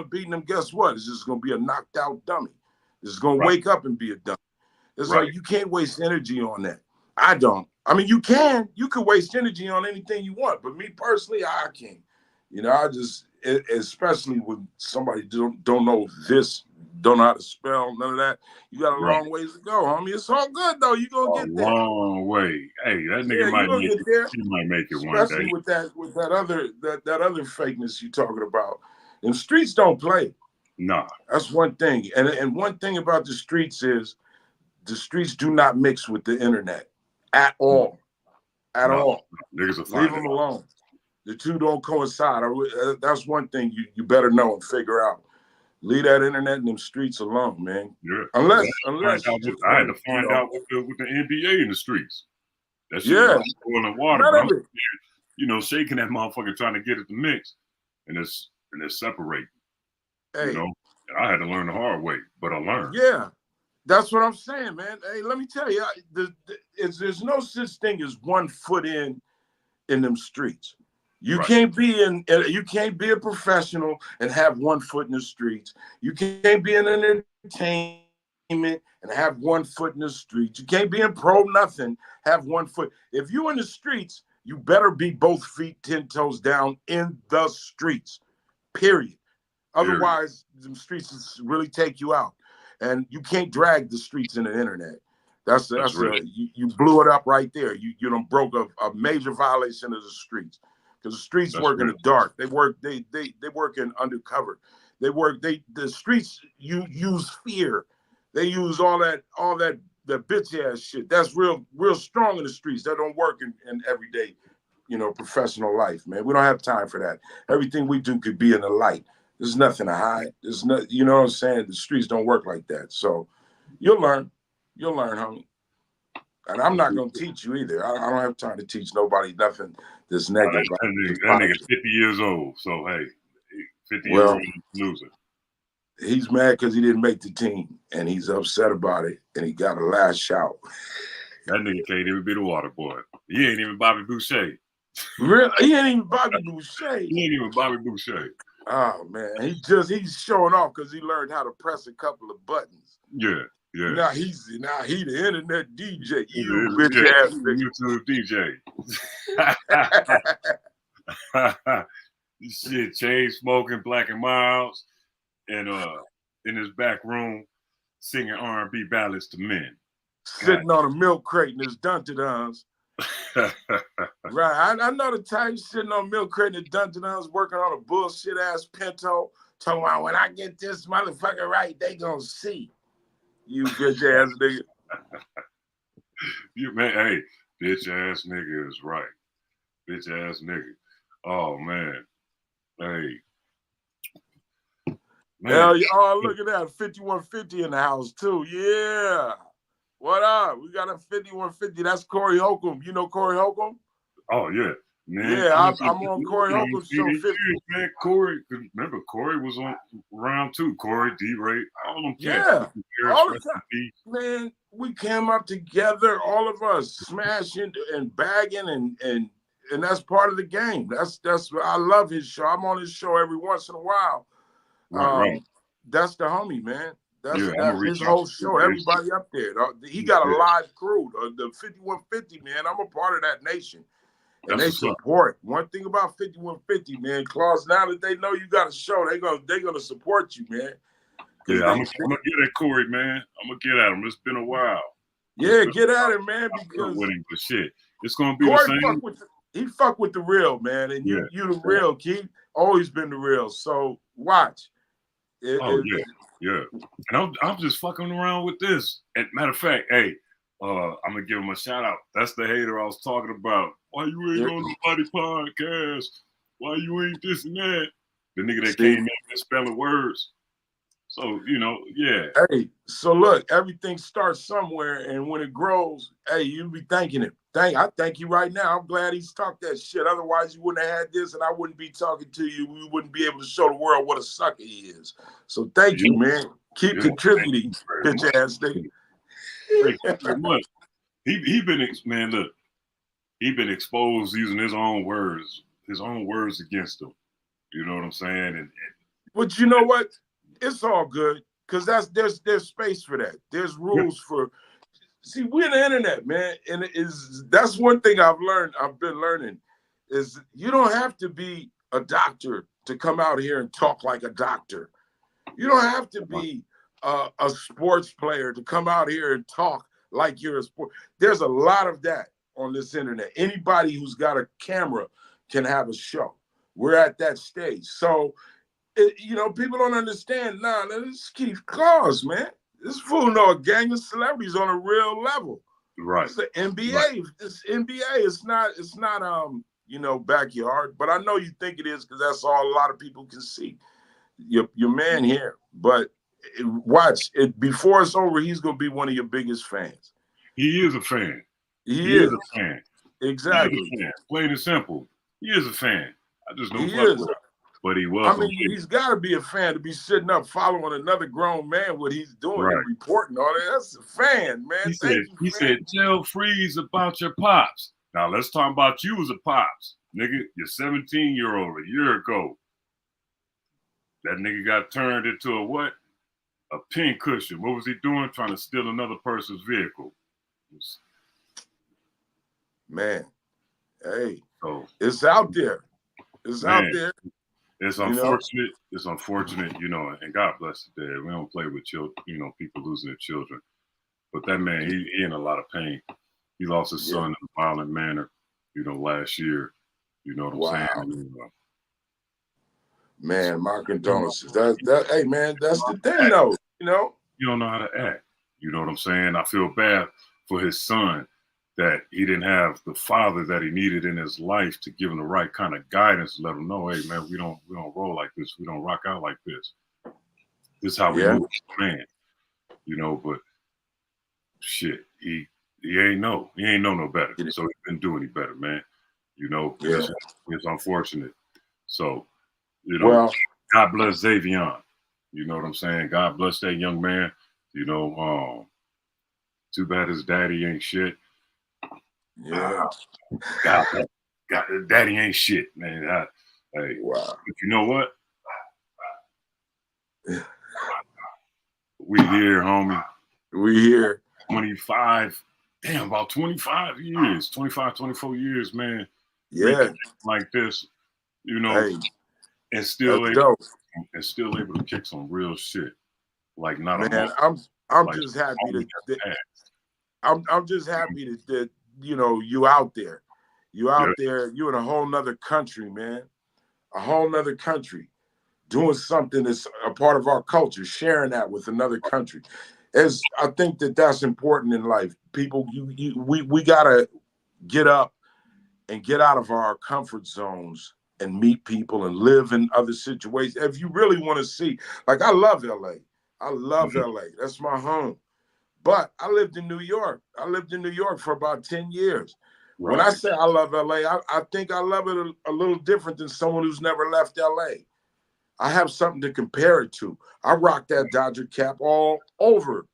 beating him, guess what? It's just going to be a knocked out dummy. It's going to wake up and be a dummy. It's like, you can't waste energy on that. I don't. I mean, you can waste energy on anything you want. But me personally, I can't. You know, I just, especially when somebody don't know this, don't know how to spell, none of that. You got a long ways to go, homie. It's all good though. You gonna get there. A long way. Hey, that nigga might make it. There. He might make it one day. Especially with that other fakeness you talking about. And streets don't play. Nah. That's one thing. And one thing about the streets is the streets do not mix with the internet at all. At all. Niggas will find Leave them alone. The two don't coincide. That's one thing you better know and figure out. Leave that internet and them streets alone, man. Yeah. Unless I had to find out with the NBA in the streets. That shit was boiling water, bro. You know, shaking that motherfucker trying to get it to mix, and it's separating. Hey, you know, and I had to learn the hard way, but I learned. Yeah, that's what I'm saying, man. Hey, let me tell you, there's no such thing as 1 foot in them streets. You can't be a professional and have 1 foot in the streets. You can't be in entertainment and have 1 foot in the streets. You can't be in pro nothing, have 1 foot. If you're in the streets, you better be both feet 10 toes down in the streets, period. Otherwise, the streets really take you out. And you can't drag the streets in the internet. That's you blew it up right there. You done broke a major violation of the streets. Because the streets work in the dark. They work in undercover. The streets use fear. They use all that bitch ass shit. That's real strong in the streets. That don't work in everyday, professional life, man. We don't have time for that. Everything we do could be in the light. There's nothing to hide. There's no, you know what I'm saying? The streets don't work like that. So you'll learn, homie. And I'm not gonna teach you either. I don't have time to teach nobody nothing that's negative. That nigga's 50 years old. So hey, 50-year-old loser. He's mad because he didn't make the team, and he's upset about it, and he got a last shout. That nigga can't even be the water boy. He ain't even Bobby Boucher. Really? He ain't even Bobby Boucher. He ain't even Bobby Boucher. Oh man, he's showing off because he learned how to press a couple of buttons. Yeah. Now he the internet DJ. You bitch ass nigga. YouTube DJ. Shit, chain smoking, Black and Miles, and in his back room singing R&B ballads to men. Sitting on a milk crate in his Dun-Dun-Duns. Right, I know the type sitting on a milk crate in his Dun-Dun-Duns working on a bullshit ass Pinto, talking about when I get this motherfucker right, they gonna see. You bitch ass nigga. You man, hey, bitch ass nigga is right. Bitch ass nigga. Oh man. Hey. Man. Hell yeah. Oh, look at that. 5150 in the house too. Yeah. What up? We got a 5150. That's Corey Holcomb. You know Corey Holcomb? Oh yeah. Man, yeah, I'm on Corey Holcomb's show 50. Man, Corey, remember Corey was on round 2. Corey, D-Ray, all them cats. Yeah, all the time. Man, we came up together, all of us, smashing and bagging, and that's part of the game. That's I love his show. I'm on his show every once in a while. Right. That's the homie, man. That's his whole show. Everybody up there. He got a live crew. The 5150, man. I'm a part of that nation. And they support. One thing about 5150, man, Claus, now that they know you got a show, they're gonna support you, man. Yeah, I'm gonna get at Corey, man. I'm gonna get at him. It's been a while. Yeah, get at him, man, because with him, but shit, it's gonna be Corey the same. He fuck with the real, man, and you the real, Keith. Always been the real. So watch. Oh yeah, yeah. And I'm just fucking around with this. And matter of fact, hey, I'm gonna give him a shout out. That's the hater I was talking about. Why you ain't on nobody podcast? Why you ain't this and that? The nigga that came in and spelling words. So, you know, yeah. Hey, so look, everything starts somewhere, and when it grows, hey, you be thanking him. I thank you right now. I'm glad he's talked that shit. Otherwise, you wouldn't have had this, and I wouldn't be talking to you. We wouldn't be able to show the world what a sucker he is. So thank you, man. Keep contributing, bitch ass nigga. Thank you very much. He been, man, look, he been exposed using his own words against him. You know what I'm saying? And but you know what? It's all good, because there's space for that. There's rules for. See, we're the internet, man, and that's one thing I've been learning, is you don't have to be a doctor to come out here and talk like a doctor. You don't have to be a sports player to come out here and talk like you're a sport. There's a lot of that on this internet. Anybody who's got a camera can have a show. We're at that stage, so. You know, people don't understand. Nah, this is Keith Claus, man. This fool know a gang of celebrities on a real level. Right. It's the NBA. Right. It's NBA. It's not you know, backyard. But I know you think it is, because that's all a lot of people can see. Your man here. But watch it, before it's over, he's gonna be one of your biggest fans. He is a fan. He is a fan. Exactly. He is a fan. Plain and simple. He is a fan. I just don't fuck with him. But he was. I mean, he's got to be a fan to be sitting up following another grown man what he's doing and reporting on it. That's a fan, man. He said, tell Freez about your pops. Now let's talk about you as a pops, nigga. Your 17-year-old a year ago. That nigga got turned into a what? A pin cushion. What was he doing? Trying to steal another person's vehicle. Man, hey, it's out there. It's out there. It's unfortunate. You know? It's unfortunate, you know, and God bless the dead. We don't play with children, you know, people losing their children. But that man, he in a lot of pain. He lost his son in a violent manner, you know, last year. You know what I'm saying? Man, my condolences. Hey, man, that's the thing, though. You know, you don't know how to act. You know what I'm saying? I feel bad for his son, that he didn't have the father that he needed in his life to give him the right kind of guidance, to let him know, hey man, we don't roll like this. We don't rock out like this. This is how we move, man. You know, but shit, he ain't know no better. So he didn't do any better, man. You know, it's unfortunate. So, you know, God bless Xavier. You know what I'm saying? God bless that young man. You know, too bad his daddy ain't shit. Yeah. God, daddy ain't shit, man. Hey, but you know what? We here, homie. We here. 25, damn, about 25 years, 25, 24 years, man. Yeah. Like this, you know, and still able to kick some real shit. Like not man, I'm like, just happy I'm just happy that you know, you out there. You out there, you in a whole nother country, man. A whole nother country. Doing something that's a part of our culture, sharing that with another country. I think that's important in life. People, we gotta get up and get out of our comfort zones and meet people and live in other situations. If you really want to see, like, I love LA. I love LA. That's my home. But I lived in New York. I lived in New York for about 10 years. Right. When I say I love LA, I think I love it a little different than someone who's never left LA. I have something to compare it to. I rock that Dodger cap all over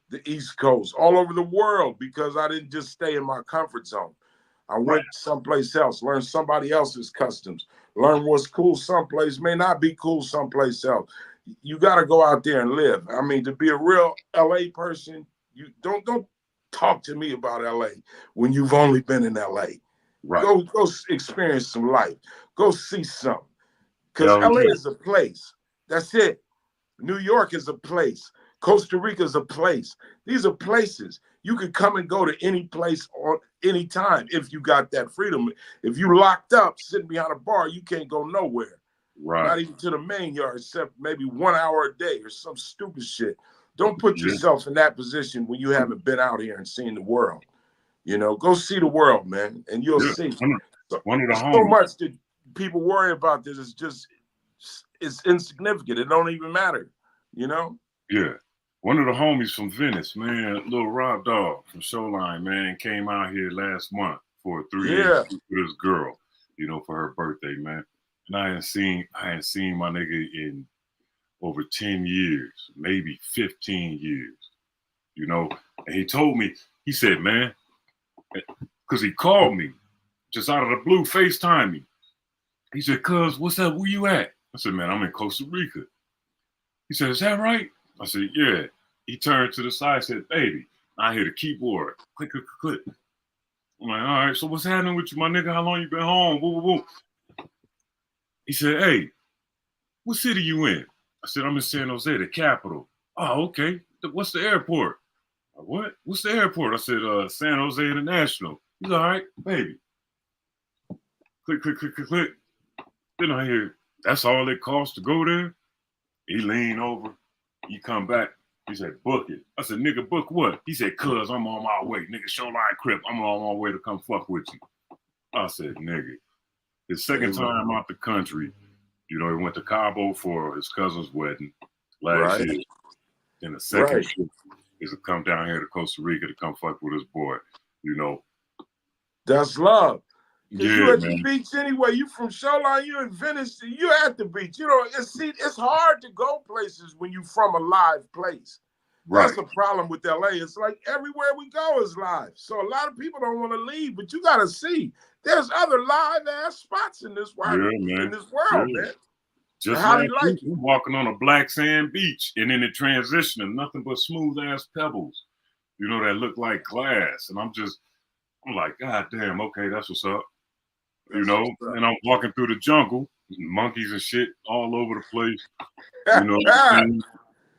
the East Coast, all over the world, because I didn't just stay in my comfort zone. I went someplace else, learned somebody else's customs, learn what's cool someplace may not be cool someplace else. You got to go out there and live. I mean, to be a real LA person, you don't talk to me about LA when you've only been in LA. Right. Go experience some life. Go see something. Because LA is a place. That's it. New York is a place. Costa Rica is a place. These are places. You could come and go to any place or any time if you got that freedom. If you locked up sitting behind a bar, you can't go nowhere. Not Right. even to the main yard, except maybe 1 hour a day or some stupid shit. Don't put yourself in that position when you haven't been out here and seen the world. You know, go see the world, man, and you'll Yeah. see. One of the So homies. much that people worry about this is just, it's insignificant. It don't even matter, you know? Yeah. One of the homies from Venice, man, little Rob Dog from Showline, man, came out here last month for a 3-day Yeah. shoot with his girl, you know, for her birthday, man. And I hadn't seen my nigga in over 10 years, maybe 15 years, you know. And he told me, he said, man, because he called me just out of the blue, FaceTime me. He said, cuz, what's up? Where you at? I said, man, I'm in Costa Rica. He said, is that right? I said, yeah. He turned to the side and said, baby, I hear the keyboard. Click, click, click. I'm like, all right, so what's happening with you, my nigga? How long you been home? Woo, woo, woo. He said, hey, what city you in? I said, I'm in San Jose, the capital. Oh, okay. What's the airport? What? What's the airport? I said, San Jose International. He's all right, baby. Click, click, click, click, click. Then I hear, that's all it costs to go there? He leaned over. He come back. He said, book it. I said, nigga, book what? He said, cuz I'm on my way. Nigga, Showline Crip. I'm on my way to come fuck with you. I said, nigga. His second time out the country, you know, he went to Cabo for his cousin's wedding last year. And the second trip is to come down here to Costa Rica to come fuck with his boy, you know. That's love. Because you at man. the beach anyway. You from Showline, you in Venice, you at the beach. You know, it's hard to go places when you from a live place. That's the problem with LA. It's like everywhere we go is live. So a lot of people don't want to leave, but you got to see there's other live ass spots in this world, man. Just last week, we're walking on a black sand beach, and in the transition of nothing but smooth ass pebbles, you know, that look like glass. And I'm like, God damn, okay, that's what's up. You know, and I'm walking through the jungle, monkeys and shit all over the place. You know,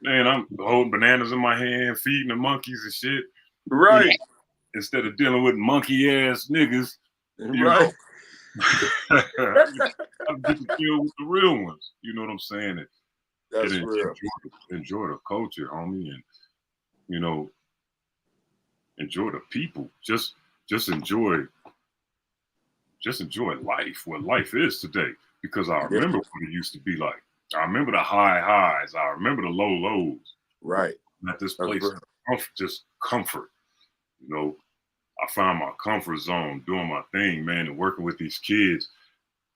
man, I'm holding bananas in my hand, feeding the monkeys and shit. Right. You know, instead of dealing with monkey ass niggas, you know, I'm get to deal with the real ones. You know what I'm saying? That's real. Enjoy the culture, homie, and you know, enjoy the people. Just enjoy life, what life is today. Because I remember what it used to be like. I remember the high highs. I remember the low lows. Right. At this place, just comfort. You know, I found my comfort zone doing my thing, man, and working with these kids.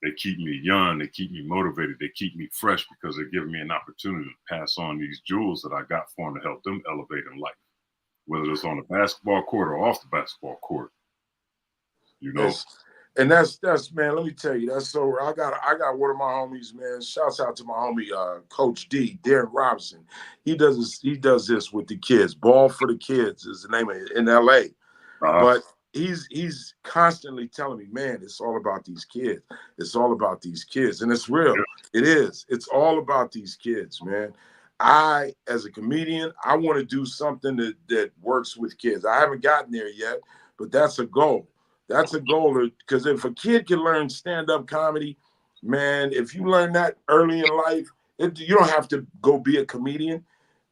They keep me young. They keep me motivated. They keep me fresh because they're giving me an opportunity to pass on these jewels that I got for them to help them elevate in life, whether it's on the basketball court or off the basketball court. You know. And that's man, let me tell you, that's so I got one of my homies, man. Shouts out to my homie Coach D, Darren Robinson. He does this with the kids. Ball for the Kids is the name of it in LA. But he's constantly telling me, man, it's all about these kids. It's all about these kids. And it's real. It is. It's all about these kids, man. I, as a comedian, I want to do something that works with kids. I haven't gotten there yet, but that's a goal. That's a goal, because if a kid can learn stand-up comedy, man, if you learn that early in life, you don't have to go be a comedian,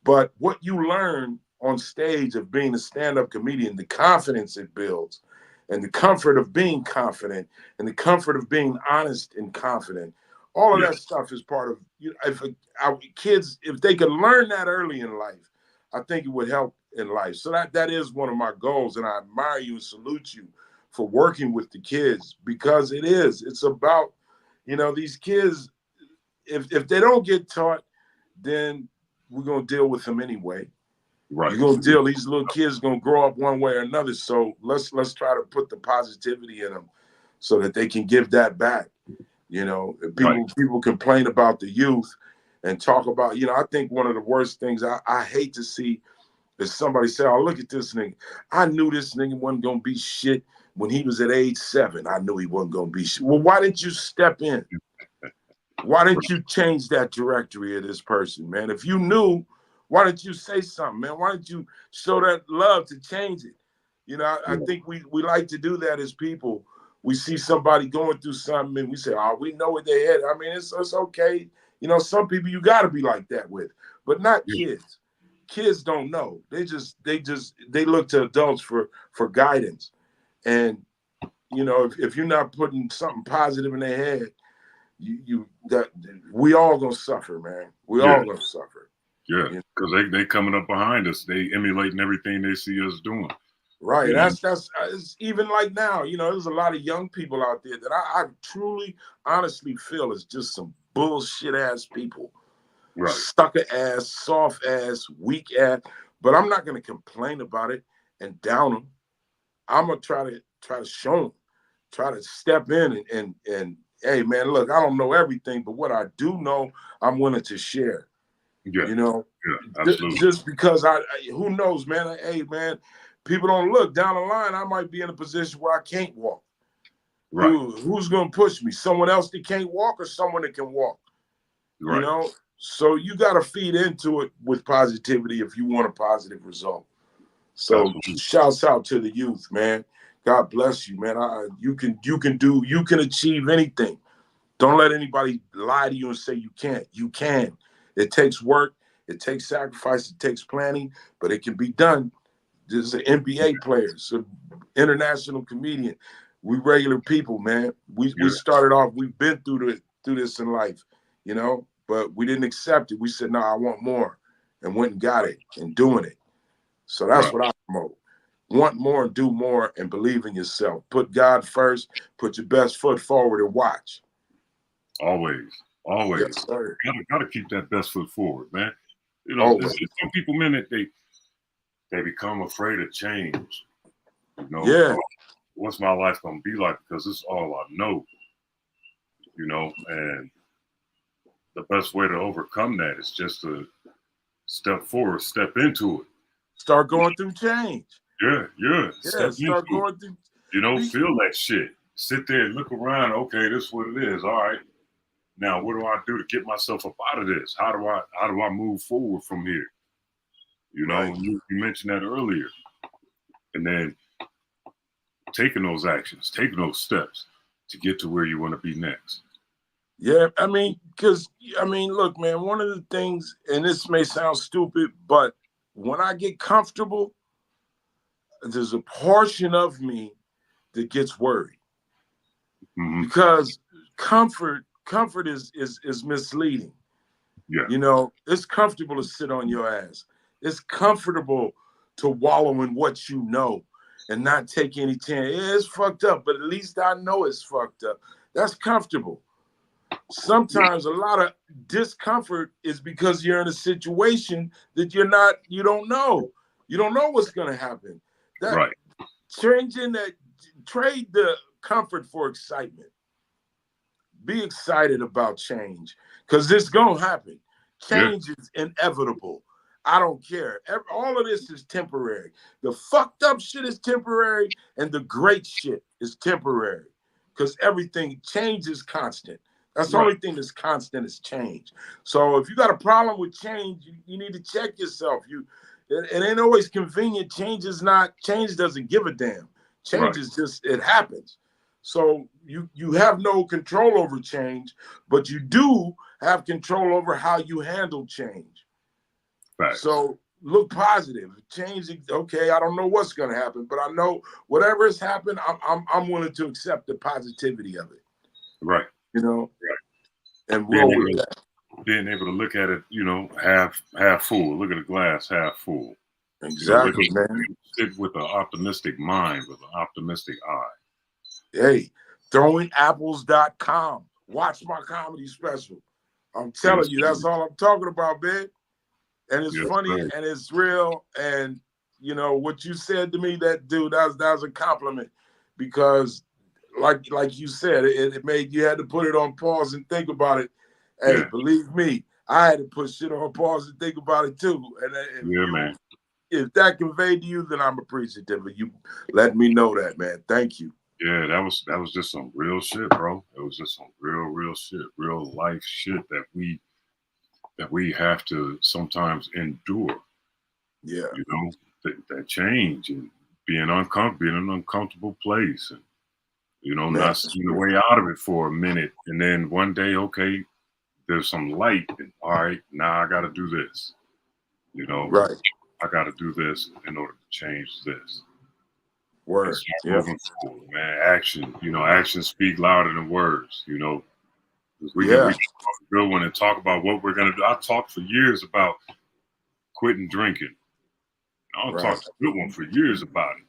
but what you learn on stage of being a stand-up comedian, the confidence it builds, and the comfort of being confident, and the comfort of being honest and confident, all of that stuff is part of, if our kids, if they could learn that early in life, I think it would help in life. So that is one of my goals, and I admire you and salute you for working with the kids, because it's about, these kids, if they don't get taught, then we're going to deal with them anyway. Right. You're going to deal, these little kids going to grow up one way or another. So let's try to put the positivity in them so that they can give that back. People complain about the youth and talk about, I think one of the worst things I hate to see is somebody say, oh, look at this nigga. I knew this nigga wasn't going to be shit. When he was at age 7, I knew he wasn't going to be shit. Well, why didn't you step in? Why didn't you change that trajectory of this person, man? If you knew, why didn't you say something, man? Why didn't you show that love to change it? I think we like to do that as people. we see somebody going through something and we say, oh, we know what they had. I mean, it's okay. You know, some people you got to be like that with, but not kids. Kids don't know. They look to adults for guidance. And, you know, if you're not putting something positive in their head, we all gonna suffer, man. We all gonna suffer. Yeah, because they coming up behind us. They emulating everything they see us doing. Right. That's it's even like now, you know, there's a lot of young people out there that I truly, honestly feel is just some bullshit ass people. Right. Sucker ass, soft ass, weak ass. But I'm not gonna complain about it and down them. I'm gonna try to show them, try to step in and hey man, look, I don't know everything, but what I do know, I'm willing to share. Yeah. You know, absolutely. Just because who knows, man? Hey man, people don't look down the line. I might be in a position where I can't walk. Right. Who's gonna push me? Someone else that can't walk, or someone that can walk? Right. You know, so you got to feed into it with positivity if you want a positive result. So shouts out to the youth, man. God bless you, man. You can achieve anything. Don't let anybody lie to you and say you can't. You can. It takes work. It takes sacrifice. It takes planning, but it can be done. This is an NBA player, it's an international comedian. We regular people, man. We started off. We've been through this in life, you know, but we didn't accept it. We said, no, I want more, and went and got it and doing it. So that's what I promote. Want more and do more and believe in yourself. Put God first. Put your best foot forward and watch. Always. Yes, sir. Gotta keep that best foot forward, man. You know, some people, man, they become afraid of change. You know, what's my life gonna be like? Because it's all I know. You know, and the best way to overcome that is just to step forward, step into it. Start going through change. Yeah. Start going through. You know, feel that shit. Sit there and look around. Okay, this is what it is. All right. Now, what do I do to get myself up out of this? How do I move forward from here? You know, you mentioned that earlier. And then taking those actions, taking those steps to get to where you want to be next. Yeah, I mean, look, man, one of the things, and this may sound stupid, but when I get comfortable, there's a portion of me that gets worried. Mm-hmm. Because comfort is misleading. Yeah. You know, it's comfortable to sit on your ass. It's comfortable to wallow in what you know and not take any chance. Yeah, it's fucked up, but at least I know it's fucked up. That's comfortable. Sometimes a lot of discomfort is because you're in a situation that you don't know. You don't know what's going to happen. Trade the comfort for excitement. Be excited about change because it's going to happen. Change is inevitable. I don't care. All of this is temporary. The fucked up shit is temporary and the great shit is temporary because everything changes constant. That's the only thing that's constant is change. So if you got a problem with change, you need to check yourself. It ain't always convenient. Change doesn't give a damn. Change is just, it happens. So you have no control over change, but you do have control over how you handle change. Right. So look positive. Change, okay, I don't know what's gonna happen, but I know whatever has happened, I'm willing to accept the positivity of it. Right. You know? Right. And roll with that. Being able to look at it, you know, half full. Look at the glass half full. Exactly, man. Sit with an optimistic mind, with an optimistic eye. Hey, throwingapples.com. Watch my comedy special. I'm telling you, that's all I'm talking about, man. And it's funny and it's real. And, you know, what you said to me, that was a compliment because like you said, it made you had to put it on pause and think about it. Hey, believe me, I had to put shit on pause and think about it too. And man. If that conveyed to you, then I'm appreciative of you letting me know that, man. Thank you. Yeah, that was just some real shit, bro. It was just some real shit, real life shit that we have to sometimes endure. Yeah. You know, that change and being in an uncomfortable place. And Man. not seeing the way out of it for a minute. And then one day, okay, there's some light. And, all right, now I got to do this. Right. I got to do this in order to change this. Word. And start moving forward, man. Action, actions speak louder than words, We can talk a good one and talk about what we're going to do. I talked for years about quitting drinking. I'll talk a good one for years about it.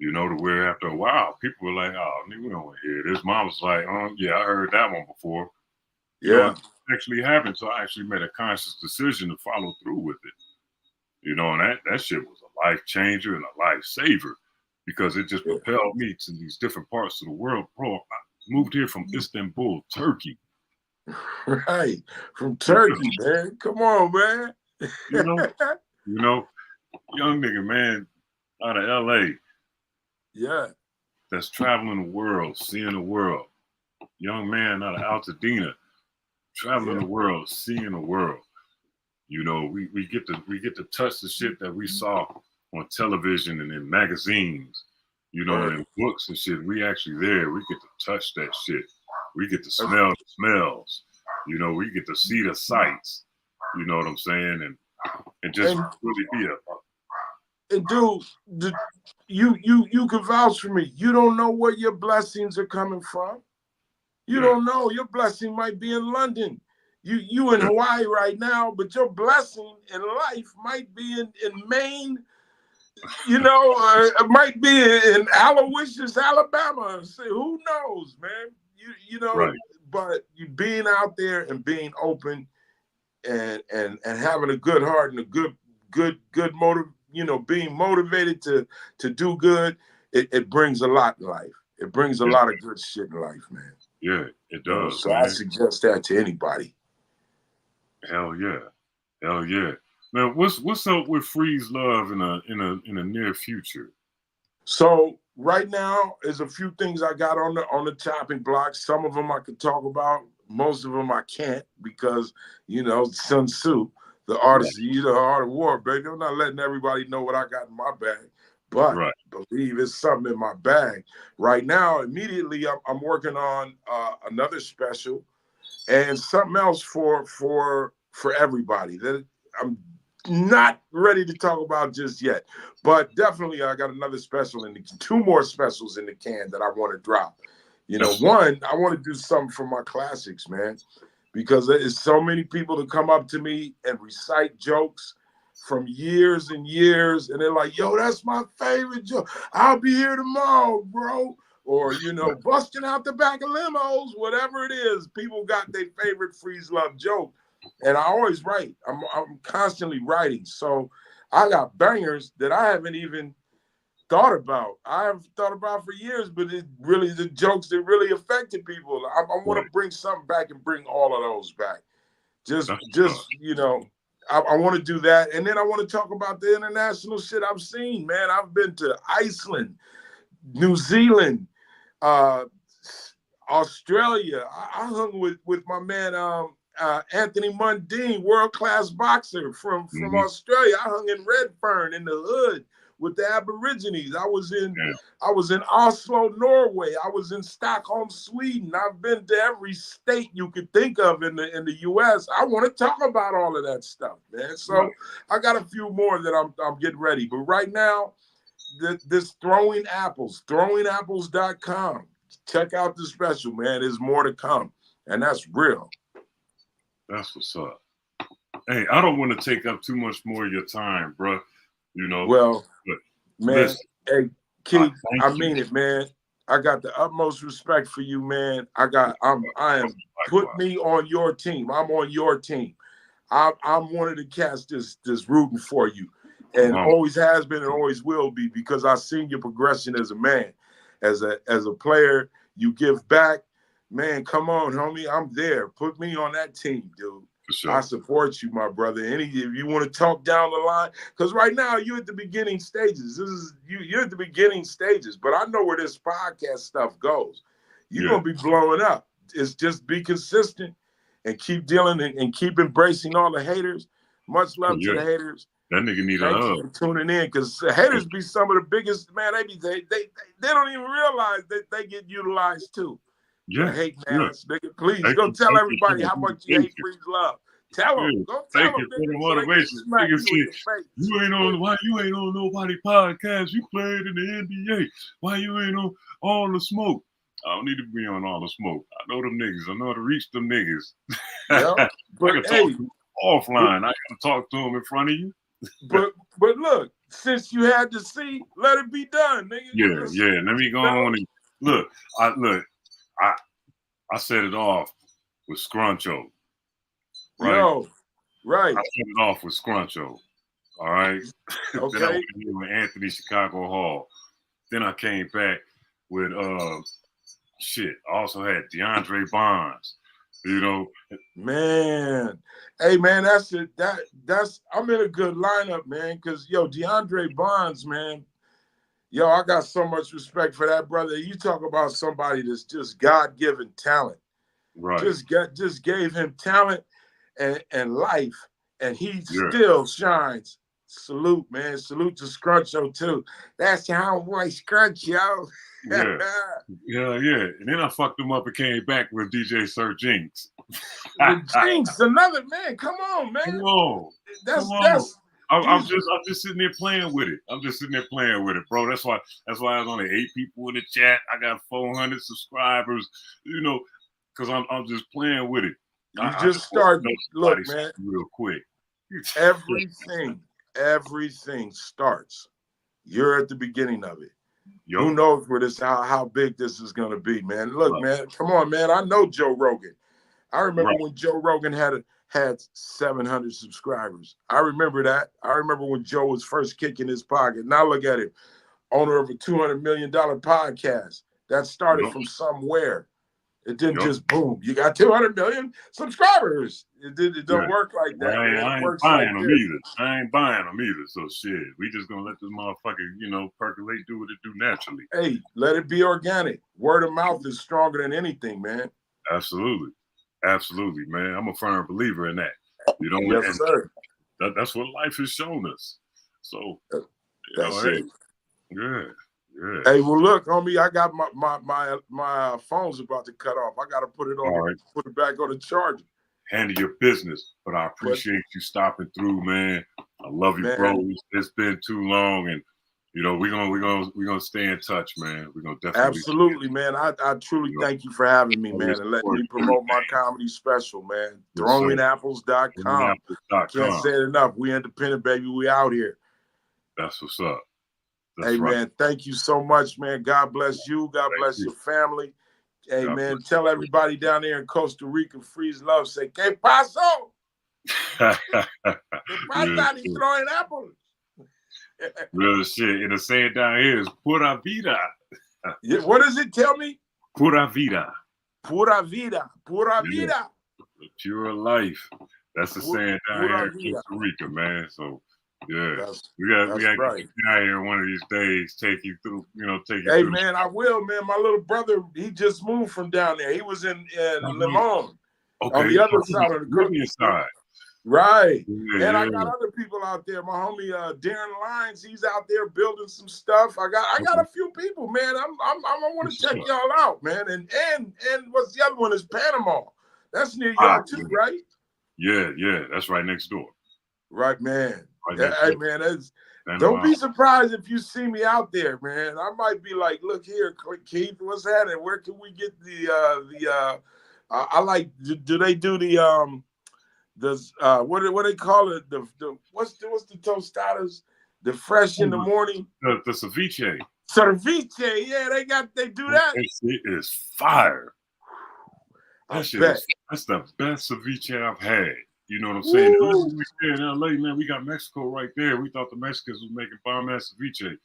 To where after a while, people were like, oh, we don't want to hear this. Mom was like, oh, yeah, I heard that one before. It actually happened. So I actually made a conscious decision to follow through with it. And that shit was a life changer and a life saver because it just propelled me to these different parts of the world. Bro, I moved here from Istanbul, Turkey. Right. From Turkey, man. Come on, man. Young nigga, man, out of LA. Yeah. That's traveling the world, seeing the world. Young man out of Altadena, traveling the world, seeing the world. We get to touch the shit that we saw on television and in magazines, and in books and shit. We actually there. We get to touch that shit. We get to smell the smells. We get to see the sights. You know what I'm saying? And just really be a. And dude, you can vouch for me. You don't know where your blessings are coming from. You don't know. Your blessing might be in London. You in Hawaii right now, but your blessing in life might be in Maine. It might be in Aloysius, Alabama. Who knows, man? Right. But you being out there and being open and having a good heart and a good motive, being motivated to do good, it brings a lot in life. It brings a lot of good shit in life, man. Yeah, it does. So man. I suggest that to anybody. Hell yeah. Man, what's up with Freez Luv in a near future? So right now, there's a few things I got on the chopping block. Some of them I could talk about. Most of them I can't because Sun Tzu, the artist, the art of war, baby. I'm not letting everybody know what I got in my bag, but believe it's something in my bag right now. Immediately, I'm working on another special and something else for everybody that I'm not ready to talk about just yet, but definitely I got another special two more specials in the can that I want to drop. One, I want to do something for my classics, man, because there's so many people that come up to me and recite jokes from years and years, and they're like, yo, that's my favorite joke. I'll be here tomorrow, bro. Or, busting out the back of limos, whatever it is, people got their favorite Freez Luv joke. And I always write. I'm constantly writing. So I got bangers that I haven't even thought about. I have thought about for years, but it really the jokes that really affected people. I want to bring something back and bring all of those back. I want to do that. And then I want to talk about the international shit I've seen, man. I've been to Iceland, New Zealand, Australia. I hung with my man Anthony Mundine, world-class boxer from Australia. I hung in Redfern in the hood with the Aborigines. I was in Oslo, Norway. I was in Stockholm, Sweden. I've been to every state you could think of in the U.S. I want to talk about all of that stuff, man. So I got a few more that I'm getting ready. But right now, this Throwing Apples, throwingapples.com. Check out the special, man. There's more to come, and that's real. That's what's up. Hey, I don't want to take up too much more of your time, bro. Well, man, listen, hey, Keith, I mean it, man. I got the utmost respect for you, man. I am put me on your team. I'm on your team. I'm one of the cats that's rooting for you, and always has been and always will be, because I've seen your progression as a man, as a player. You give back, man. Come on, homie. I'm there. Put me on that team, dude. Sure. I support you, my brother. If you want to talk down the line, because right now you're at the beginning stages. You're at the beginning stages, but I know where this podcast stuff goes. You're gonna be blowing up. It's just be consistent and keep dealing and keep embracing all the haters. Much love to the haters. That nigga need a Thank hug. you for tuning in, because haters be some of the biggest, man. They don't even realize that they get utilized too. Yeah, Hate malice, nigga. Please thank go you, tell thank everybody you, how much you hate Freez Luv. Tell them. yeah. Go tell Thank them, you for nigga, the so they can motivation. smack Nigga you in shit, your face. you ain't on why you ain't on nobody podcast. You played in the NBA. Why you ain't on all the smoke? I don't need to be on all the smoke. I know them niggas. I know how to reach them niggas. Yeah, I but can talk hey, to them offline. I can talk to them in front of you. but look, since you had to see, let it be done, nigga. Yeah, yeah. Let me go on and look. I set it off with Scruncho. Right. Yo, right. I set it off with Scruncho. All right. Okay. Then I went in with Anthony Chicago Hall. Then I came back with shit. I also had DeAndre Bonds. You know. Man. Hey man, that's it. That's I'm in a good lineup, man. Cause yo, DeAndre Bonds, man. Yo, I got so much respect for that brother. You talk about somebody that's just God-given talent. Right. Just gave him talent and life, and he still shines. Salute, man. Salute to Scruncho too. That's how homeboy Scruncho. Yeah. And then I fucked him up and came back with DJ Sir Jinx. Jinx, another man. Come on, man. Come on. I'm just sitting there playing with it. I'm just sitting there playing with it, bro. That's why I was only 8 people in the chat. I got 400 subscribers, you know, because I'm just playing with it. You just started. Look, man, real quick. Everything starts. You're at the beginning of it. Yo. Who knows where how big this is gonna be, man? Look, man, come on, man. I know Joe Rogan. I remember when Joe Rogan had 700 subscribers. I remember that. I remember when Joe was first kicking his pocket. Now look at him, owner of a $200 million podcast. That started from somewhere. It didn't just boom. You got 200 million subscribers. It don't work like that. I ain't buying them either. I ain't buying them either. So shit, we just gonna let this motherfucker, you know, percolate, do what it do naturally. Hey, let it be organic. Word of mouth is stronger than anything, man. Absolutely, man. I'm a firm believer in that. You know, yes, sir. That's what life has shown us. So that's it. Yeah. Hey, well, look, homie, I got my phone's about to cut off. I got to put it on, put it back on the charger. Handle your business, but I appreciate you stopping through, man. I love you, bro. It's been too long, and you know we're gonna stay in touch, man. We're gonna definitely absolutely, man. I truly thank you for having me, man, and letting me promote my comedy special, man. Throwingapples.com. Can't say it enough. We independent, baby. We out here. That's what's up. Hey, man, thank you so much, man. God bless you. God bless your family. Hey, man, tell everybody down there in Costa Rica, Freez Luv, say, ¿Qué pasó? ¿Qué pasa? He's throwing apples. Real shit. And the saying down here is pura vida. What does it tell me? Pura vida. Pura vida. Pura vida. Pure life. That's the saying down here in Costa Rica, man. So, yeah, we got to get down here one of these days, take you through, you know, take you through. Hey, man, I will, man. My little brother, he just moved from down there. He was in Limon, on the other side of the Caribbean side. Right. Yeah, and I got other people out there. My homie Darren Lyons, he's out there building some stuff. I got a few people, man. I want to check y'all out, man. And what's the other one is Panama. That's near y'all too, right? Yeah, that's right next door. Right, man. Hey, man, don't be surprised if you see me out there, man. I might be like, look here, Keith, what's happening? Where can we get I like, do they do what do they call it? What's the tostadas? The fresh in the morning? The ceviche. Ceviche, yeah, they do that. It is fire. That's the best ceviche I've had. You know what I'm saying? In LA, man, we got Mexico right there. We thought the Mexicans was making bomb-ass ceviche.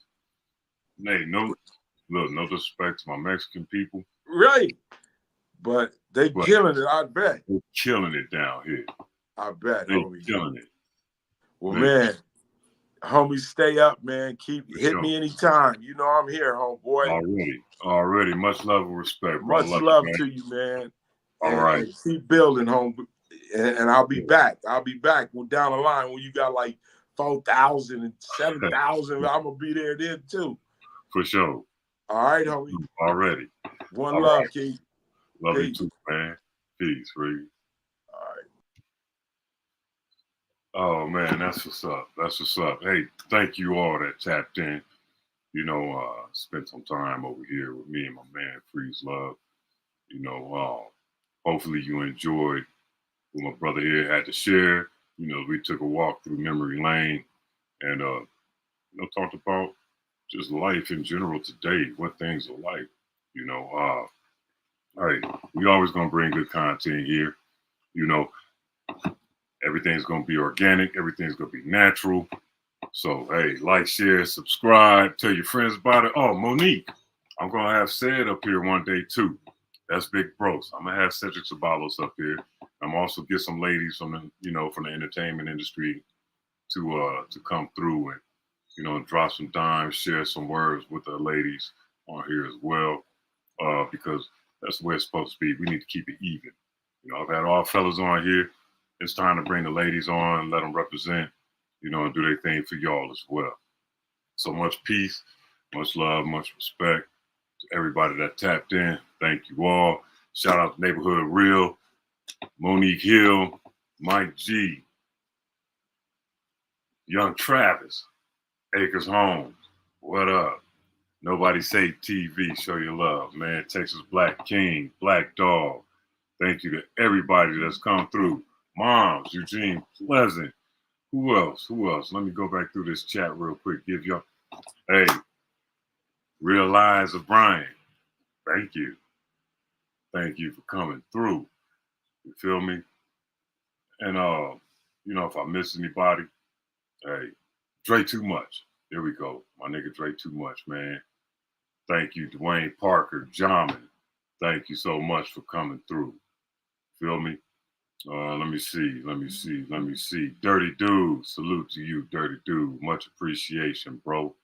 Hey, no disrespect to my Mexican people. Right. But they killing it, I bet. They're killing it down here. I bet, homie. Killing it. Well, man, homie, stay up, man. Hit me anytime. You know I'm here, homeboy. Already. Much love and respect, bro. Much love to you, man. All right. Keep building, home. And I'll be back. I'll be back down the line when you got like 4,000 and 7,000. I'm gonna be there then too. For sure. All right, homie. Already. One love, Keith. Love you too, man. Peace, Freez. All right. Oh man, that's what's up. That's what's up. Hey, thank you all that tapped in. You know, spent some time over here with me and my man Freez Luv. You know, hopefully you enjoyed what my brother here had to share. You know, we took a walk through memory lane and you know, talked about just life in general today, what things are like. You know, hey, we always gonna bring good content here. You know, everything's gonna be organic, everything's gonna be natural. So hey, like, share, subscribe, tell your friends about it. Oh, Monique, I'm gonna have Sid up here one day too. That's Big Bros. I'm gonna have Cedric Sabalos up here. I'm also get some ladies from from the entertainment industry to come through and drop some dimes, share some words with the ladies on here as well. Because that's the way it's supposed to be. We need to keep it even. You know, I've had all fellas on here. It's time to bring the ladies on and let them represent, and do their thing for y'all as well. So much peace, much love, much respect to everybody that tapped in. Thank you all. Shout out to Neighborhood Real, Monique Hill, Mike G, Young Travis, Acres Homes. What up? Nobody Say TV, show your love, man. Texas Black King, Black Dog. Thank you to everybody that's come through. Moms, Eugene Pleasant. Who else? Who else? Let me go back through this chat real quick. Give y'all, hey, Real Lies of Brian. Thank you. Thank you for coming through. You feel me? And if I miss anybody, hey, Dre Too Much. There we go. My nigga Dre Too Much, man. Thank you, Dwayne Parker, Jamin. Thank you so much for coming through. Feel me? Let me see. Dirty Dude, salute to you, Dirty Dude. Much appreciation, bro.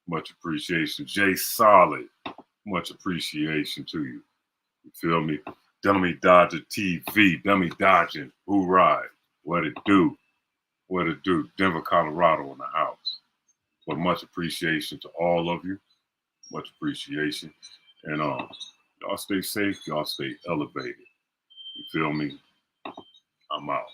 Much appreciation. Jay Solid, much appreciation to you. You feel me? Dummy Dodger TV, Dummy Dodging, who ride? What it do? What it do? Denver, Colorado in the house. But much appreciation to all of you. Much appreciation. And y'all stay safe, y'all stay elevated. You feel me? I'm out.